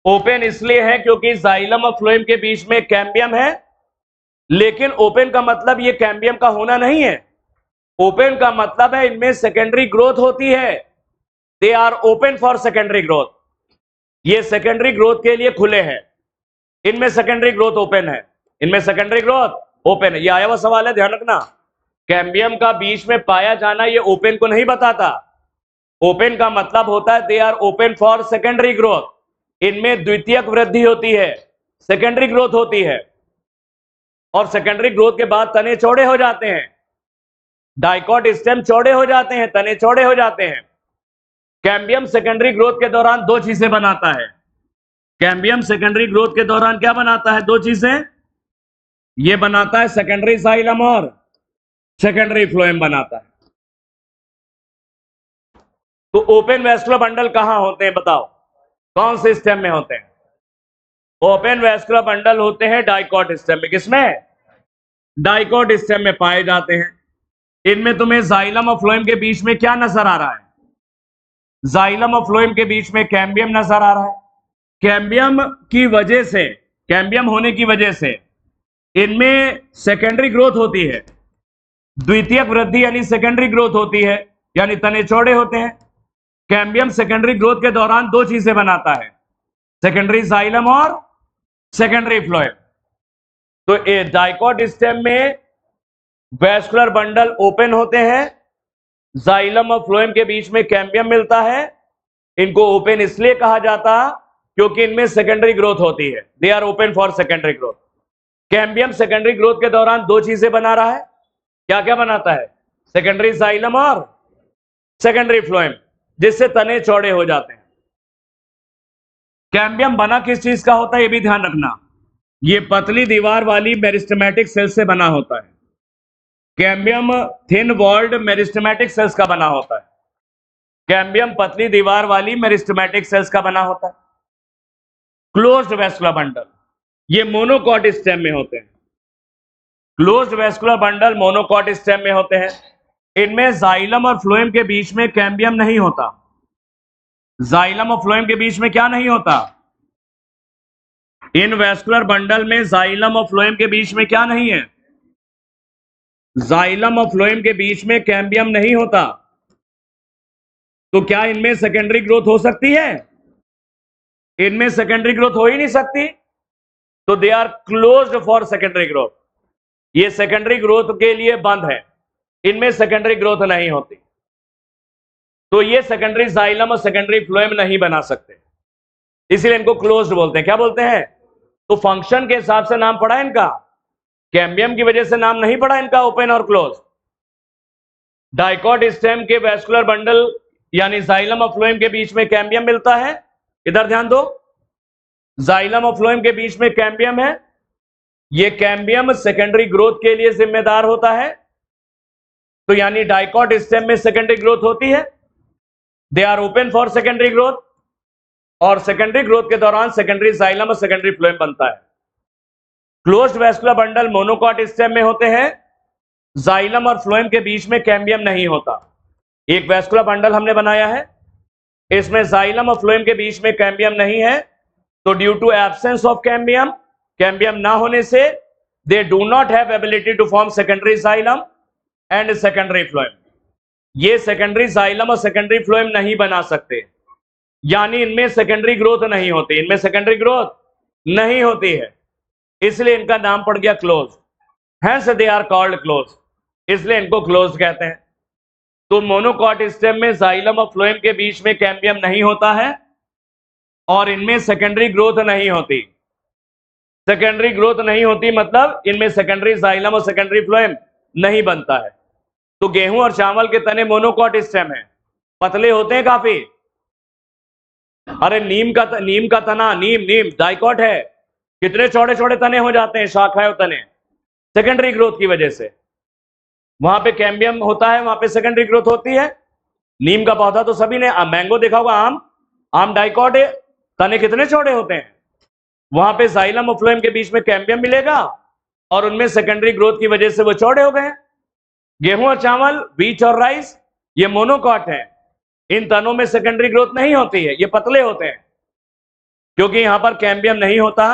ओपन इसलिए है क्योंकि जाइलम और फ्लोएम के बीच में कैम्बियम है लेकिन ओपन का मतलब ये कैम्बियम का होना नहीं है। ओपन का मतलब है इनमें सेकेंडरी ग्रोथ होती है। They are open for secondary growth. ये सेकेंडरी ग्रोथ के लिए खुले हैं। इनमें सेकेंडरी ग्रोथ ओपन है, इनमें सेकेंडरी ग्रोथ ओपन है। ये आया हुआ सवाल है, ध्यान रखना। कैम्बियम का बीच में पाया जाना ये ओपन को नहीं बताता। ओपन का मतलब होता है they are open for secondary growth. इनमें द्वितीयक वृद्धि होती है, सेकेंडरी ग्रोथ होती है, और सेकेंडरी ग्रोथ के बाद तने चौड़े हो जाते हैं। डाइकॉट स्टेम चौड़े हो जाते हैं, तने चौड़े हो जाते हैं। कैम्बियम सेकेंडरी ग्रोथ के दौरान दो चीजें बनाता है। कैम्बियम सेकेंडरी ग्रोथ के दौरान क्या बनाता है? दो चीजें। ये बनाता है सेकेंडरी जाइलम और सेकेंडरी फ्लोएम बनाता है। तो ओपन वैस्कुलर बंडल कहां होते हैं बताओ, कौन से स्टेम में होते हैं? ओपन वैस्कुलर बंडल होते हैं डाइकॉट स्टेम में। किसमें? डाइकॉट स्टेम में पाए जाते हैं। इनमें तुम्हें जाइलम और फ्लोएम के बीच में क्या नजर आ रहा है? जाइलम और फ्लोएम के बीच में कैम्बियम नजर आ रहा है। कैम्बियम की वजह से, कैम्बियम होने की वजह से इनमें सेकेंडरी ग्रोथ होती है, द्वितीयक वृद्धि यानी सेकेंडरी ग्रोथ होती है, यानी तने चौड़े होते हैं। कैम्बियम सेकेंडरी ग्रोथ के दौरान दो चीजें बनाता है, सेकेंडरी जाइलम और सेकेंडरी फ्लोएम। तो ए डाइकॉट स्टेम में वैस्कुलर बंडल ओपन होते हैं, जाइलम और फ्लोएम के बीच में कैम्बियम मिलता है। इनको ओपन इसलिए कहा जाता क्योंकि इनमें सेकेंडरी ग्रोथ होती है, they are open for secondary growth. Cambium secondary growth के दौरान दो चीजें बना रहा है। क्या क्या बनाता है? सेकेंडरी जाइलम और सेकेंडरी फ्लोएम, जिससे तने चौड़े हो जाते हैं। कैम्बियम बना किस चीज का होता है, यह भी ध्यान रखना। ये पतली दीवार वाली मेरिस्टेमेटिक सेल से बना होता है। Cambium thin walled meristematic cells का बना होता है। कैम्बियम पतली दीवार वाली मेरिस्टेमेटिक सेल्स का बना होता है। क्लोज्ड वैस्कुलर बंडल ये मोनोकॉट स्टेम में होते हैं। Closed vascular bundle monocot stem में होते हैं। इनमें जाइलम और फ्लोएम के बीच में कैम्बियम नहीं होता। जाइलम और फ्लोएम के बीच में क्या नहीं होता? इन वैस्कुलर बंडल में जाइलम और फ्लोएम के बीच में क्या नहीं है? जाइलम और फ्लोएम के बीच में कैम्बियम नहीं होता। तो क्या इनमें सेकेंडरी ग्रोथ हो सकती है? इनमें सेकेंडरी ग्रोथ हो ही नहीं सकती। तो they are closed for secondary growth. ये सेकेंडरी ग्रोथ के लिए बंद है, इनमें सेकेंडरी ग्रोथ नहीं होती। तो ये सेकेंडरी जाइलम और सेकेंडरी फ्लोएम नहीं बना सकते, इसीलिए इनको क्लोज्ड बोलते हैं। क्या बोलते हैं? तो फंक्शन के हिसाब से नाम पड़ा है इनका, कैम्बियम की वजह से नाम नहीं पड़ा इनका ओपन और क्लोज। डाइकॉट स्टेम के वैस्कुलर बंडल यानी जाइलम और फ्लोएम के बीच में कैम्बियम मिलता है। इधर ध्यान दो, जाइलम और फ्लोएम के बीच में कैम्बियम है। ये कैम्बियम सेकेंडरी ग्रोथ के लिए जिम्मेदार होता है। तो यानी डाइकॉट स्टेम में सेकेंडरी ग्रोथ होती है, they are open for secondary growth, और सेकेंडरी ग्रोथ के दौरान सेकेंडरी जाइलम और सेकेंडरी फ्लोएम बनता है। Closed vascular bundle monocot stem में होते हैं, जाइलम और फ्लोएम के बीच में कैम्बियम नहीं होता। एक वैस्कुलर बंडल हमने बनाया है, इसमें जाइलम और फ्लोएम के बीच में कैम्बियम नहीं है। तो due to absence of cambium, cambium ना होने से they do not have ability to form secondary xylem and secondary phloem. ये सेकेंडरी जाइलम और सेकेंडरी फ्लोएम नहीं बना सकते, यानी इनमें सेकेंडरी ग्रोथ नहीं होती, इनमें सेकेंडरी ग्रोथ नहीं होती है, इसलिए इनका नाम पड़ गया close. Hence they are called close, इसलिए इनको क्लोज कहते हैं। तो मोनोकॉट स्टेम में जाइलम और फ्लोएम के बीच में कैम्बियम नहीं होता है, और इनमें सेकेंडरी ग्रोथ नहीं होती। सेकेंडरी ग्रोथ नहीं होती मतलब इनमें सेकेंडरी जाइलम और सेकेंडरी फ्लोएम नहीं बनता है। तो गेहूं और चावल के तने मोनोकॉट स्टेम है, पतले होते हैं काफी। अरे नीम का तना, नीम डाइकॉट है, कितने चौड़े चौड़े तने हो जाते हैं, शाखाएं और तने, सेकेंडरी ग्रोथ की वजह से। वहां पे कैम्बियम होता है, वहां पे सेकेंडरी ग्रोथ होती है। नीम का पौधा तो सभी ने, मैंगो देखा होगा, आम डाइकॉट है, तने कितने चौड़े होते हैं। वहां पे जाइलम और फ्लोएम के बीच में कैम्बियम मिलेगा, और उनमें सेकेंडरी ग्रोथ की वजह से वो चौड़े हो गए। गेहूं और चावल, व्हीट और राइस, ये मोनोकॉट है, इन तनों में सेकेंडरी ग्रोथ नहीं होती है, ये पतले होते हैं, क्योंकि यहां पर कैम्बियम नहीं होता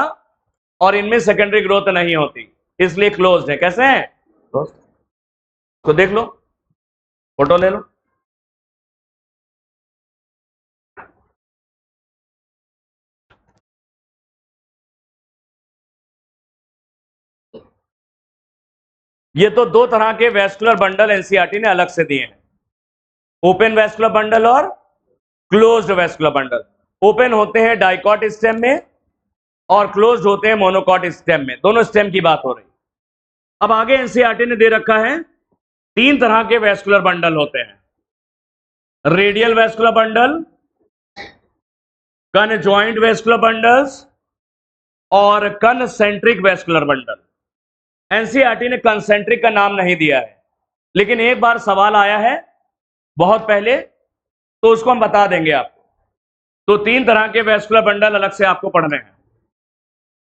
और इनमें सेकेंडरी ग्रोथ नहीं होती। इसलिए क्लोज्ड है। कैसे है? क्लोज्ड। तो देख लो, फोटो ले लो। ये तो दो तरह के वेस्कुलर बंडल एनसीईआरटी ने अलग से दिए हैं, ओपन वेस्कुलर बंडल और क्लोज्ड वेस्कुलर बंडल। ओपन होते हैं डाइकॉट स्टेम में और क्लोज्ड होते हैं मोनोकॉट स्टेम में। दोनों स्टेम की बात हो रही। अब आगे एनसीईआरटी ने दे रखा है तीन तरह के वेस्कुलर बंडल होते हैं, radial vascular bundle, conjoint vascular bundles और कनसेंट्रिक वेस्कुलर बंडल। एनसीईआरटी ने कंसेंट्रिक का नाम नहीं दिया है, लेकिन एक बार सवाल आया है बहुत पहले, तो उसको हम बता देंगे आपको। तो तीन तरह के वेस्कुलर बंडल अलग से आपको पढ़ने हैं।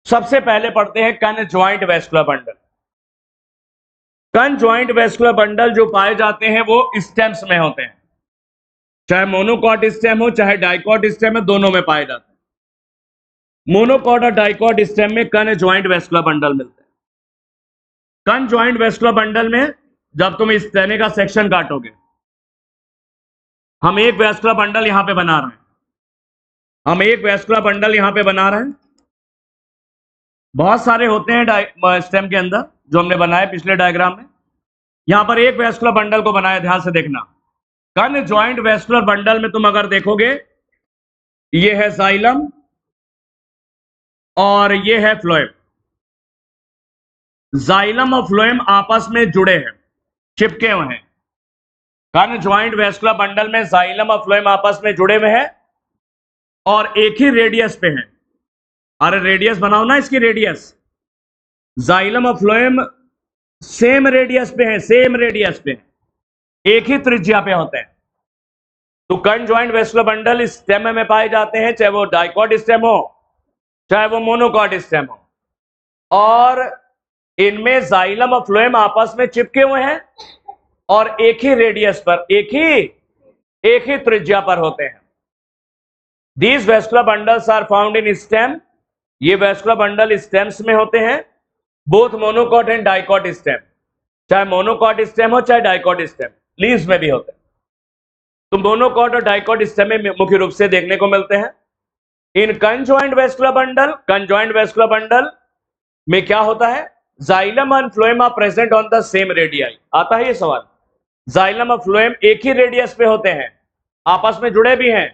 सबसे पहले पढ़ते हैं कनजॉइंट vascular bundle. Conjoint vascular bundle जो पाए जाते हैं वो स्टेम्स में होते हैं, चाहे मोनोकॉट स्टेम हो चाहे डाइकॉट स्टेम है, दोनों में पाए जाते हैं। मोनोकॉट और डाइकॉट स्टेम में कनजॉइंट वेस्कुलर बंडल मिलते हैं। कनजॉइंट वेस्कुलर बंडल में जब तुम इस तने का सेक्शन काटोगे, हम एक वेस्कुलर बंडल यहां पे बना रहे हैं, हम एक वेस्कुलर बंडल यहां पे बना रहे हैं। बहुत सारे होते हैं स्टेम के अंदर जो हमने बनाए पिछले डायग्राम में। यहां पर एक वेस्कुलर बंडल को बनाया, ध्यान से देखना। कनजॉइंट वेस्कुलर बंडल में तुम अगर देखोगे, ये है जाइलम और ये है फ्लोएम। जाइलम और फ्लोएम आपस में जुड़े हैं, चिपके हुए हैं। कनजॉइंट वेस्कुलर बंडल में जाइलम और फ्लोएम आपस में जुड़े हुए हैं और एक ही रेडियस पे हैं। अरे रेडियस बनाओ ना इसकी, रेडियस। जाइलम और फ्लोएम सेम रेडियस पे है, सेम रेडियस पे है, एक ही त्रिज्या पे होते हैं। तो कनजॉइंट वेस्कुलर बंडल स्टेम में पाए जाते हैं, चाहे वो डाइकॉट स्टेम हो चाहे वो मोनोकॉट स्टेम हो, और इनमें जाइलम और फ्लोएम आपस में चिपके हुए हैं और एक ही रेडियस पर, एक ही त्रिज्या पर होते हैं। These vascular bundles are found in stem. ये वेस्कुलर बंडल स्टेम्स में होते हैं, both monocot and dicot stem, चाहे मोनोकॉट स्टेम हो चाहे डाइकॉट स्टेम, लीव्स में भी होते हैं। तो मोनोकॉट और डाइकॉट स्टेम में मुख्य रूप से देखने को मिलते हैं। In conjoint vascular bundle, conjoint vascular bundle में क्या होता है, xylem and phloem are present on the same radii. आता है ये सवाल, जाइलम और फ्लोएम एक ही रेडियस पे होते हैं, आपस में जुड़े भी हैं।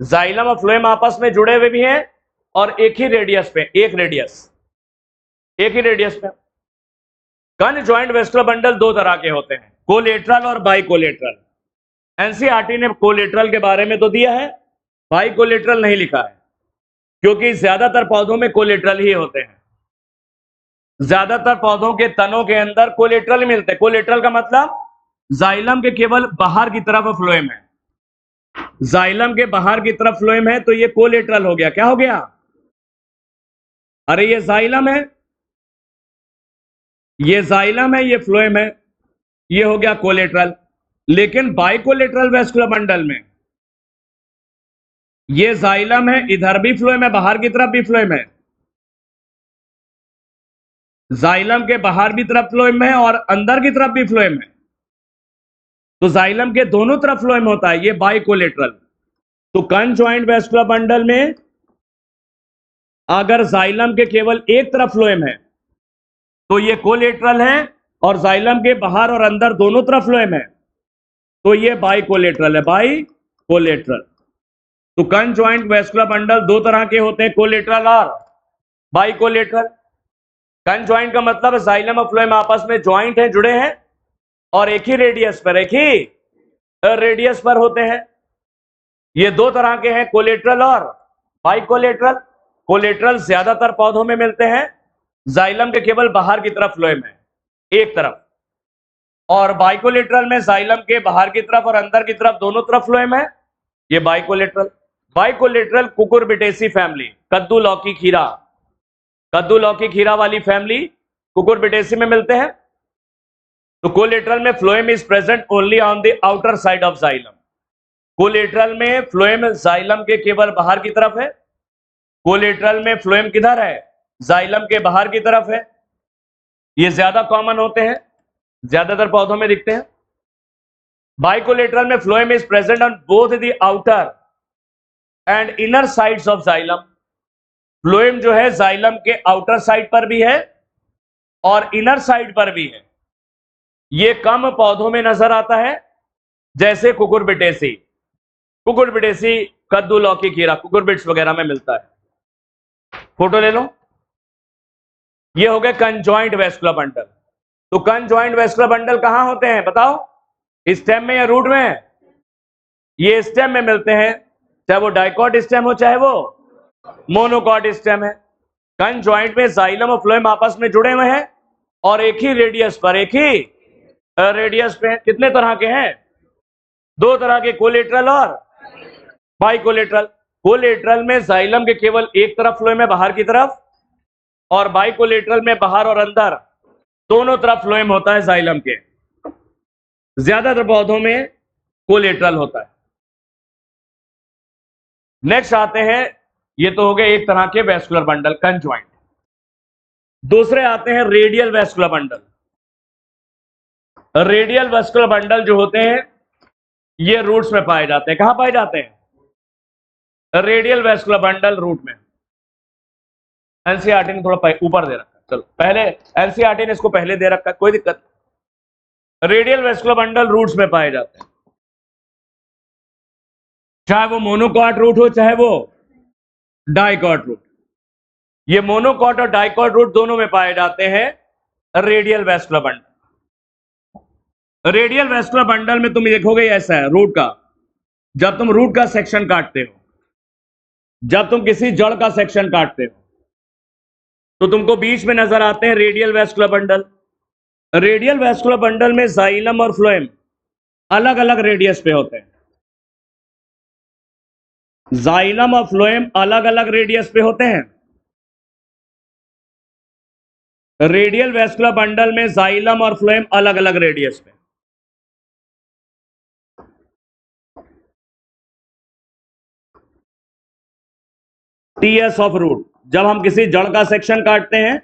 जाइलम और फ्लोएम आपस में जुड़े हुए भी हैं और एक ही रेडियस पे, एक ही रेडियस पे। कनजॉइंट वेस्कुलर बंडल दो तरह के होते हैं, कोलेटरल और बाइकोलेटरल। एनसीईआरटी ने कोलेटरल के बारे में तो दिया है, बाइकोलेटरल नहीं लिखा है, क्योंकि ज्यादातर पौधों में कोलेटरल ही होते हैं। ज्यादातर पौधों के तनों के अंदर कोलेटरल ही मिलते हैं। कोलेटरल का मतलब जाइलम के केवल बाहर की तरफ फ्लोएम है, जाइलम के बाहर की तरफ फ्लोएम है, तो ये कोलेटरल हो गया। क्या हो गया? अरे ये जाइलम है, ये जाइलम है, ये फ्लोएम है, ये हो गया कोलेटरल। लेकिन बाइकोलेटरल वेस्कुलर बंडल में ये जाइलम है, इधर भी फ्लोएम है, बाहर की तरफ भी फ्लोएम है, जाइलम के बाहर भी तरफ फ्लोएम है और अंदर की तरफ भी फ्लोएम है। तो जाइलम के दोनों तरफ फ्लोएम होता है, ये बाइकोलेटरल। तो कंजॉइंट वेस्कुलर बंडल में अगर जाइलम के केवल एक तरफ फ्लोएम है तो ये कोलेटरल है, और जाइलम के बाहर और अंदर दोनों तरफ फ्लोएम है तो ये बाइकोलेटरल है, बाइकोलेटरल। तो कंजॉइंट वेस्कुलर बंडल दो तरह के होते हैं, कोलेटरल और बाइकोलेटरल। कंजॉइंट का मतलब जाइलम और फ्लोएम आपस में ज्वाइंट है, जुड़े हैं और एक ही रेडियस पर होते हैं। ये दो तरह के हैं, कोलेटरल और बाइकोलेटरल। कोलेटरल ज्यादातर पौधों में मिलते हैं, जाइलम के केवल बाहर की तरफ फ्लोएम है, एक तरफ, और बाइकोलेटरल में जाइलम के बाहर की तरफ और अंदर की तरफ दोनों तरफ फ्लोएम है, ये बाइकोलेटरल। बाइकोलेटरल कुकुरबिटेसी फैमिली, कद्दू लौकी खीरा वाली फैमिली कुकुरबिटेसी में मिलते हैं। तो कोलेटरल में phloem is present only on the outer side of xylem. Collateral में फ्लोएम जाइलम के केवल बाहर की तरफ है, कोलेटरल में फ्लोएम किधर है, जाइलम के बाहर की तरफ है। ये ज्यादा कॉमन होते हैं, ज्यादातर पौधों में दिखते हैं। बाइकोलेटरल में phloem is present on both the outer and inner sides of xylem. Phloem जो है जाइलम के आउटर साइड पर भी है और इनर साइड पर भी है। ये कम पौधों में नजर आता है, जैसे कुकुरबिटेसी। कुकुरबिटेसी कद्दू, लौकी, खीरा, कुकुरबिट्स वगैरह में मिलता है। फोटो ले लो। ये हो गए कंजॉइंट वेस्कुलर बंडल। तो कंजॉइंट वेस्कुलर बंडल कहां होते हैं बताओ? स्टेम में या रूट में? ये स्टेम में मिलते हैं, चाहे वो डाइकॉट स्टेम हो चाहे वो मोनोकॉट स्टेम है। कंजॉइंट में जाइलम और फ्लोएम आपस में जुड़े हुए हैं और एक ही रेडियस पर, एक ही रेडियस पे। कितने तरह के हैं? दो तरह के, कोलेटरल और बाइकोलेटरल। कोलेटरल में जाइलम के केवल एक तरफ फ्लोएम है, बाहर की तरफ, और बाइकोलेटरल में बाहर और अंदर दोनों तरफ फ्लोएम होता है जाइलम के। ज्यादातर पौधों में कोलेटरल होता है। नेक्स्ट आते हैं, ये तो हो गए एक तरह के वेस्कुलर बंडल कंजॉइंट। दूसरे आते हैं radial vascular bundle. Radial vascular bundle जो होते हैं ये रूट्स में पाए जाते हैं। कहां पाए जाते हैं? रेडियल वेस्कुलर बंडल रूट में। एनसीईआरटी ने थोड़ा ऊपर दे रखा है, चलो पहले एनसीईआरटी ने इसको पहले दे रखा है, कोई दिक्कत। रेडियल वेस्कुलर बंडल रूट्स में पाए जाते हैं, चाहे वो मोनोकॉट रूट हो चाहे वो डाइकॉट रूट। ये मोनोकॉट और डाइकॉट रूट दोनों में पाए जाते हैं radial vascular bundle. Radial vascular bundle में तुम देखोगे ऐसा है रूट का। जब तुम रूट का सेक्शन काटते हो, जब तुम किसी जड़ का सेक्शन काटते हो, तो तुमको बीच में नजर आते हैं radial vascular bundle. Radial vascular bundle में जाइलम और फ्लोएम अलग अलग रेडियस पे होते हैं। जाइलम और फ्लोएम अलग अलग रेडियस पे होते हैं। रेडियल वेस्कुलर बंडल में जाइलम और फ्लोएम अलग अलग रेडियस पे। टीएस ऑफ रूट, जब हम किसी जड़ का सेक्शन काटते हैं,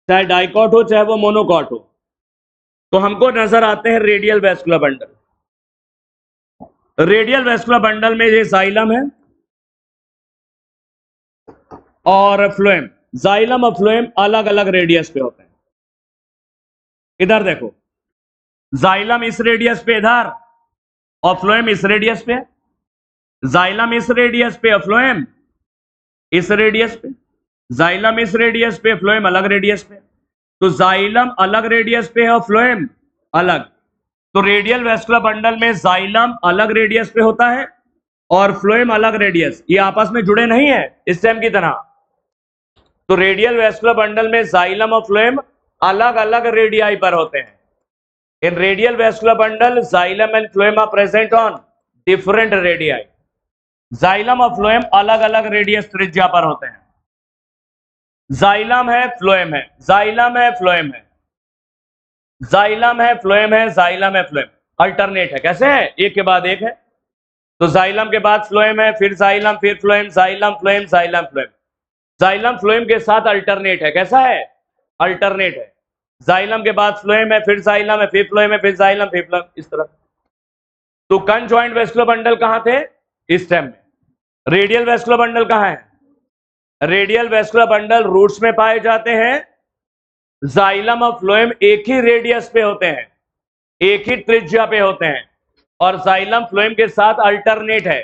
चाहे डाइकॉट हो चाहे वो मोनोकॉट हो, तो हमको नजर आते हैं radial vascular bundle. Radial vascular bundle में ये जाइलम है और फ्लोएम। जाइलम और फ्लोएम अलग अलग रेडियस पे होते हैं। इधर देखो, जाइलम इस रेडियस पे इधर और फ्लोएम इस रेडियस पे। जाइलम इस रेडियस पे और फ्लोएम इस रेडियस पे। जाइलम इस रेडियस पे, फ्लोएम अलग रेडियस पे। तो जाइलम अलग रेडियस पे है और फ्लोएम अलग। तो रेडियल वेस्कुलर बंडल में जाइलम अलग रेडियस पे होता है और फ्लोएम अलग रेडियस। ये आपस में जुड़े नहीं है स्टेम की तरह। तो रेडियल वेस्कुलर बंडल में जाइलम और फ्लोएम अलग अलग रेडियाई पर होते हैं। In radial vascular bundle xylem and phloem are present on different radii. Xylem और फ्लोएम अलग अलग रेडियस त्रिज्या पर होते हैं। जाइलम है, फ्लोएम है, जाइलम है, फ्लोएम है, जाइलम है, फ्लोएम है, जाइलम है, फ्लोएम, अल्टरनेट है। कैसे है? एक के बाद एक है। तो जाइलम के बाद फ्लोएम है, फिर जाइलम, फिर phloem, xylem phloem, xylem phloem. Xylem phloem के साथ अल्टरनेट है। कैसा है? अल्टरनेट है। जाइलम के बाद फ्लोएम है, फिर जाइलम है, फिर फ्लोएम है, फिर जाइलम, फिर फ्लोएम, इस तरह। तो कंजॉइंट वेस्कुलर बंडल कहां थे? स्टेम में। रेडियल वेस्कुलर बंडल कहां है? रेडियल वेस्कुलर बंडल रूट्स में पाए जाते हैं। जाइलम और फ्लोएम एक ही रेडियस पे होते हैं, एक ही त्रिज्या पे होते हैं, और जाइलम फ्लोएम के साथ अल्टरनेट है।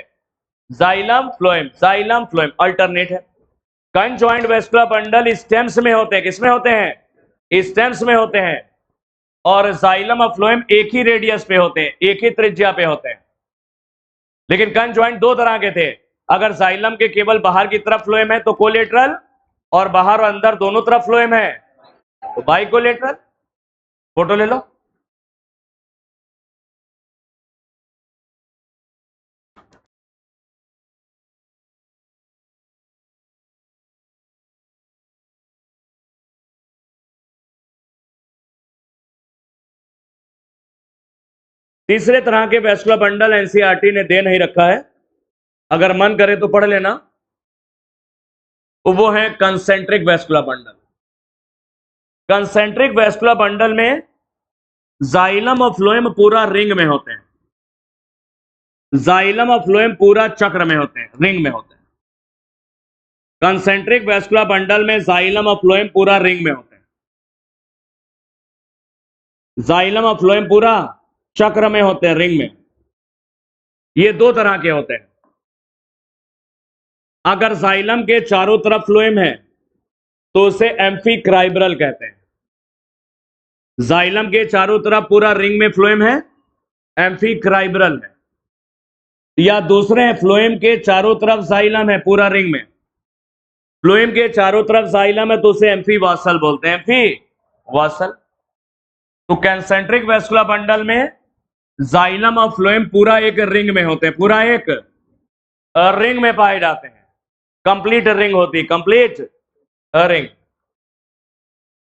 Xylem phloem, xylem phloem alternate है। कंजॉइंट वेस्कुलर बंडल स्टेम्स में होते हैं। किसमें होते हैं? स्टेम्स में होते हैं। और जाइलम और फ्लोएम एक ही रेडियस पे होते हैं, एक ही त्रिज्या पे होते हैं। लेकिन कंजॉइंट दो तरह के थे। अगर जाइलम के केवल बाहर की तरफ फ्लोएम है तो कोलेटरल, और बाहर और अंदर दोनों तरफ फ्लोएम है तो बाइकोलेटरल। फोटो ले लो। तीसरे तरह के वेस्कुलर बंडल एनसीईआरटी ने दे नहीं रखा है, अगर मन करे तो पढ़ लेना। वो है concentric vascular bundle. Concentric vascular bundle में जाइलम और फ्लोएम पूरा रिंग में होते हैं, जाइलम और फ्लोएम पूरा चक्र में होते हैं, रिंग में होते हैं। कंसेंट्रिक वेस्कुलर बंडल में जाइलम और फ्लोएम पूरा रिंग में होते हैं, जाइलम और फ्लोएम पूरा चक्र में होते हैं, रिंग में। ये दो तरह के होते हैं। अगर जाइलम के चारों तरफ फ्लोएम है तो उसे एम्फीक्राइब्रल कहते हैं। जाइलम के चारों तरफ पूरा रिंग में फ्लोएम है, एम्फीक्राइब्रल है। या दूसरे हैं, फ्लोएम के चारों तरफ जाइलम है पूरा रिंग में, फ्लोएम के चारों तरफ जाइलम है तो उसे एम्फीवासल बोलते हैं, एम्फीवासल। तो कंसेंट्रिक वेस्कुलर बंडल में जाइलम और फ्लोएम पूरा एक रिंग में होते हैं, पूरा एक रिंग में पाए जाते हैं, कंप्लीट रिंग होती है, कंप्लीट रिंग।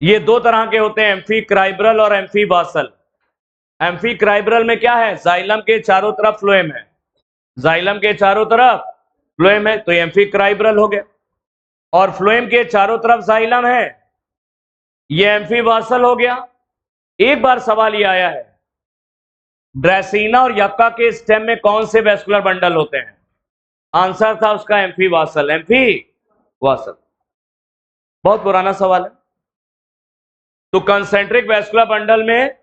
ये दो तरह के होते हैं, एम्फीक्राइब्रल और एम्फीवासल। एम्फीक्राइब्रल में क्या है, जाइलम के चारों तरफ फ्लोएम है, जाइलम के चारों तरफ फ्लोएम है तो एम्फीक्राइब्रल हो गया। और फ्लोएम के चारों तरफ जाइलम है, ये एम्फीवासल हो गया। एक बार सवाल ये आया है, ड्रेसिना और यक्का के स्टेम में कौन से वेस्कुलर बंडल होते हैं? आंसर था उसका एम्फीवासल, एम्फीवासल। बहुत पुराना सवाल है। तो कंसेंट्रिक वेस्कुलर बंडल में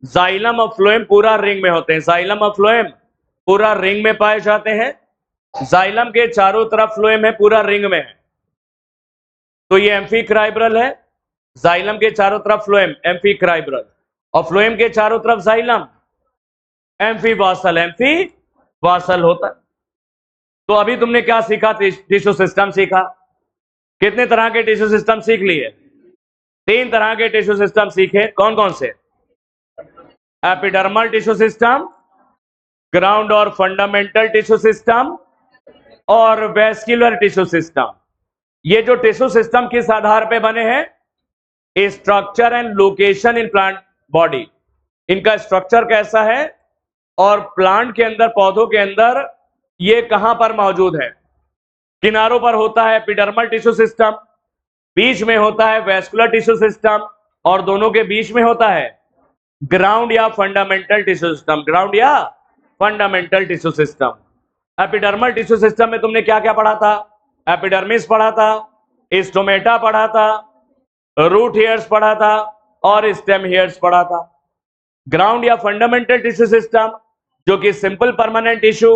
जाइलम और फ्लोएम पूरा रिंग में होते हैं, जाइलम और फ्लोएम पूरा रिंग में पाए जाते हैं। जाइलम के चारों तरफ फ्लोएम है, पूरा रिंग में है, तो ये एम्फीक्राइब्रल है। जाइलम के चारों तरफ फ्लोएम, एम्फीक्राइब्रल, और फ्लोएम के चारों तरफ जाइलम, एम्फीवासल, एम्फीवासल होता है। तो अभी तुमने क्या सीखा? टिश्यू सिस्टम सीखा। कितने तरह के टिश्यू सिस्टम सीख लिए? 3 तरह के टिश्यू सिस्टम सीखे। कौन कौन से? एपिडर्मल टिश्यू सिस्टम, ग्राउंड और फंडामेंटल टिश्यू सिस्टम, और वेस्कुलर टिश्यू सिस्टम। ये जो टिश्यू सिस्टम किस आधार पे बने हैं? Structure and location in plant body. इनका स्ट्रक्चर कैसा है और प्लांट के अंदर, पौधों के अंदर ये कहां पर मौजूद है। किनारों पर होता है एपिडर्मल टिश्यू सिस्टम, बीच में होता है वेस्कुलर टिश्यू सिस्टम, और दोनों के बीच में होता है ग्राउंड या फंडामेंटल टिश्यू सिस्टम, ग्राउंड या fundamental tissue system. Epidermal tissue system में तुमने क्या क्या पढ़ा था? एपिडर्मिस पढ़ा था, स्टोमेटा पढ़ा था, रूट हेयर्स पढ़ा था, और स्टेम हेयर्स पढ़ा था। ग्राउंड या फंडामेंटल टिश्यू सिस्टम जो कि सिंपल परमानेंट टिश्यू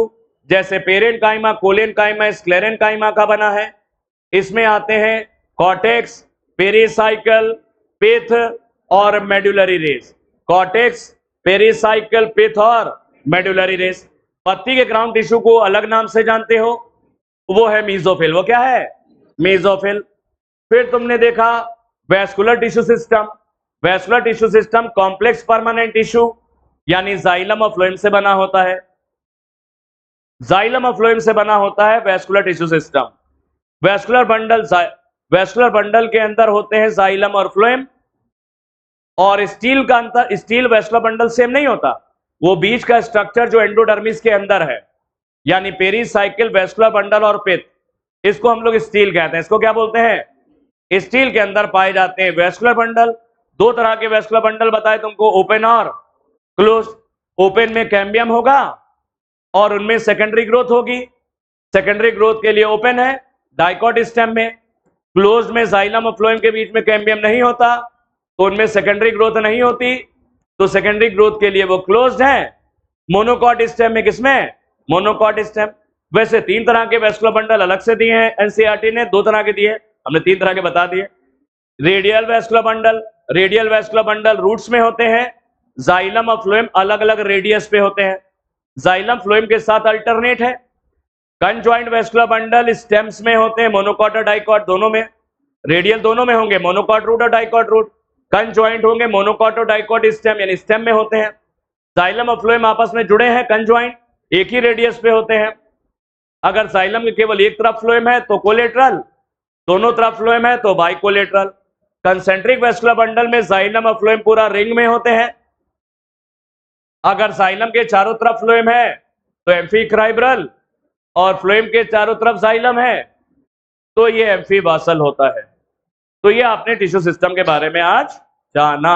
जैसे पेरेन्काइमा, कोलेनकाइमा, स्क्लेरेनकाइमा का बना है। इसमें आते हैं कॉर्टेक्स, पेरिसाइकल, पिथ और मेडुलरी रेस। कॉर्टेक्स, पेरिसाइकल, पिथ और मेडुलरी रेस। पत्ती के ग्राउंड टिश्यू को अलग नाम से जानते हो, वो है मीजोफिल। वो क्या है? मीजोफिल। फिर तुमने देखा vascular tissue system. Vascular tissue system complex permanent tissue यानी जाइलम और फ्लोएम से बना होता है, जाइलम और फ्लोएम से बना होता है vascular tissue system. Vascular bundle के अंदर होते हैं जाइलम और फ्लोएम। और स्टील का अंतर, स्टील वेस्कुलर बंडल सेम नहीं होता, वो बीच का स्ट्रक्चर जो एंडोडर्मिस के अंदर है, यानी पेरिसाइकिल, वेस्कुलर बंडल और पिथ, इसको हम लोग स्टील कहते हैं। इसको क्या बोलते हैं? स्टील के अंदर पाए जाते हैं वेस्कुलर बंडल। 2 तरह के वेस्कुलर बंडल बताए तुमको, ओपन और क्लोज। ओपन में कैम्बियम होगा और उनमें सेकेंडरी ग्रोथ होगी। सेकेंडरी ग्रोथ के लिए ओपन है, डाइकॉट स्टेम में। क्लोज में जाइलम और फ्लोएम के बीच में कैम्बियम नहीं होता, तो उनमें सेकेंडरी ग्रोथ नहीं होती, तो सेकेंडरी ग्रोथ के लिए वो क्लोज्ड है। मोनोकॉट स्टेम में, किसमें? Monocot stem. वैसे 3 तरह के वेस्कुलर बंडल अलग से दिए हैं एनसीईआरटी ने, 2 तरह के दिए, हमने 3 तरह के बता दिए। Radial vascular bundle, radial vascular bundle roots में होते हैं, जाइलम और फ्लोएम अलग अलग रेडियस पे होते हैं, जाइलम फ्लोएम के साथ अल्टरनेट है। कंजॉइंट वेस्कुलर बंडल स्टेम्स में होते हैं, मोनोकॉट और डाइकॉट दोनों में। रेडियल दोनों में होंगे, मोनोकॉट रूट और डाइकॉट रूट। कंजॉइंट होंगे मोनोकॉट और डाइकॉट स्टेम, यानी स्टेम में होते हैं। जाइलम और फ्लोएम आपस में जुड़े हैं, कंजॉइंट, एक ही रेडियस पे होते हैं। अगर जाइलम के केवल एक तरफ फ्लोएम है तो कोलेट्रल, दोनों तरफ फ्लोएम है तो बाइकोलेट्रल। कंसेंट्रिक वेस्कुलर बंडल में जाइलम और फ्लोएम पूरा रिंग में होते हैं। अगर जाइलम के चारों तरफ फ्लोएम है तो एम्फीक्राइब्रल, और फ्लोएम के चारों तरफ जाइलम है तो ये एम्फीवासल होता है। तो ये आपने टिश्यू सिस्टम के बारे में आज जाना।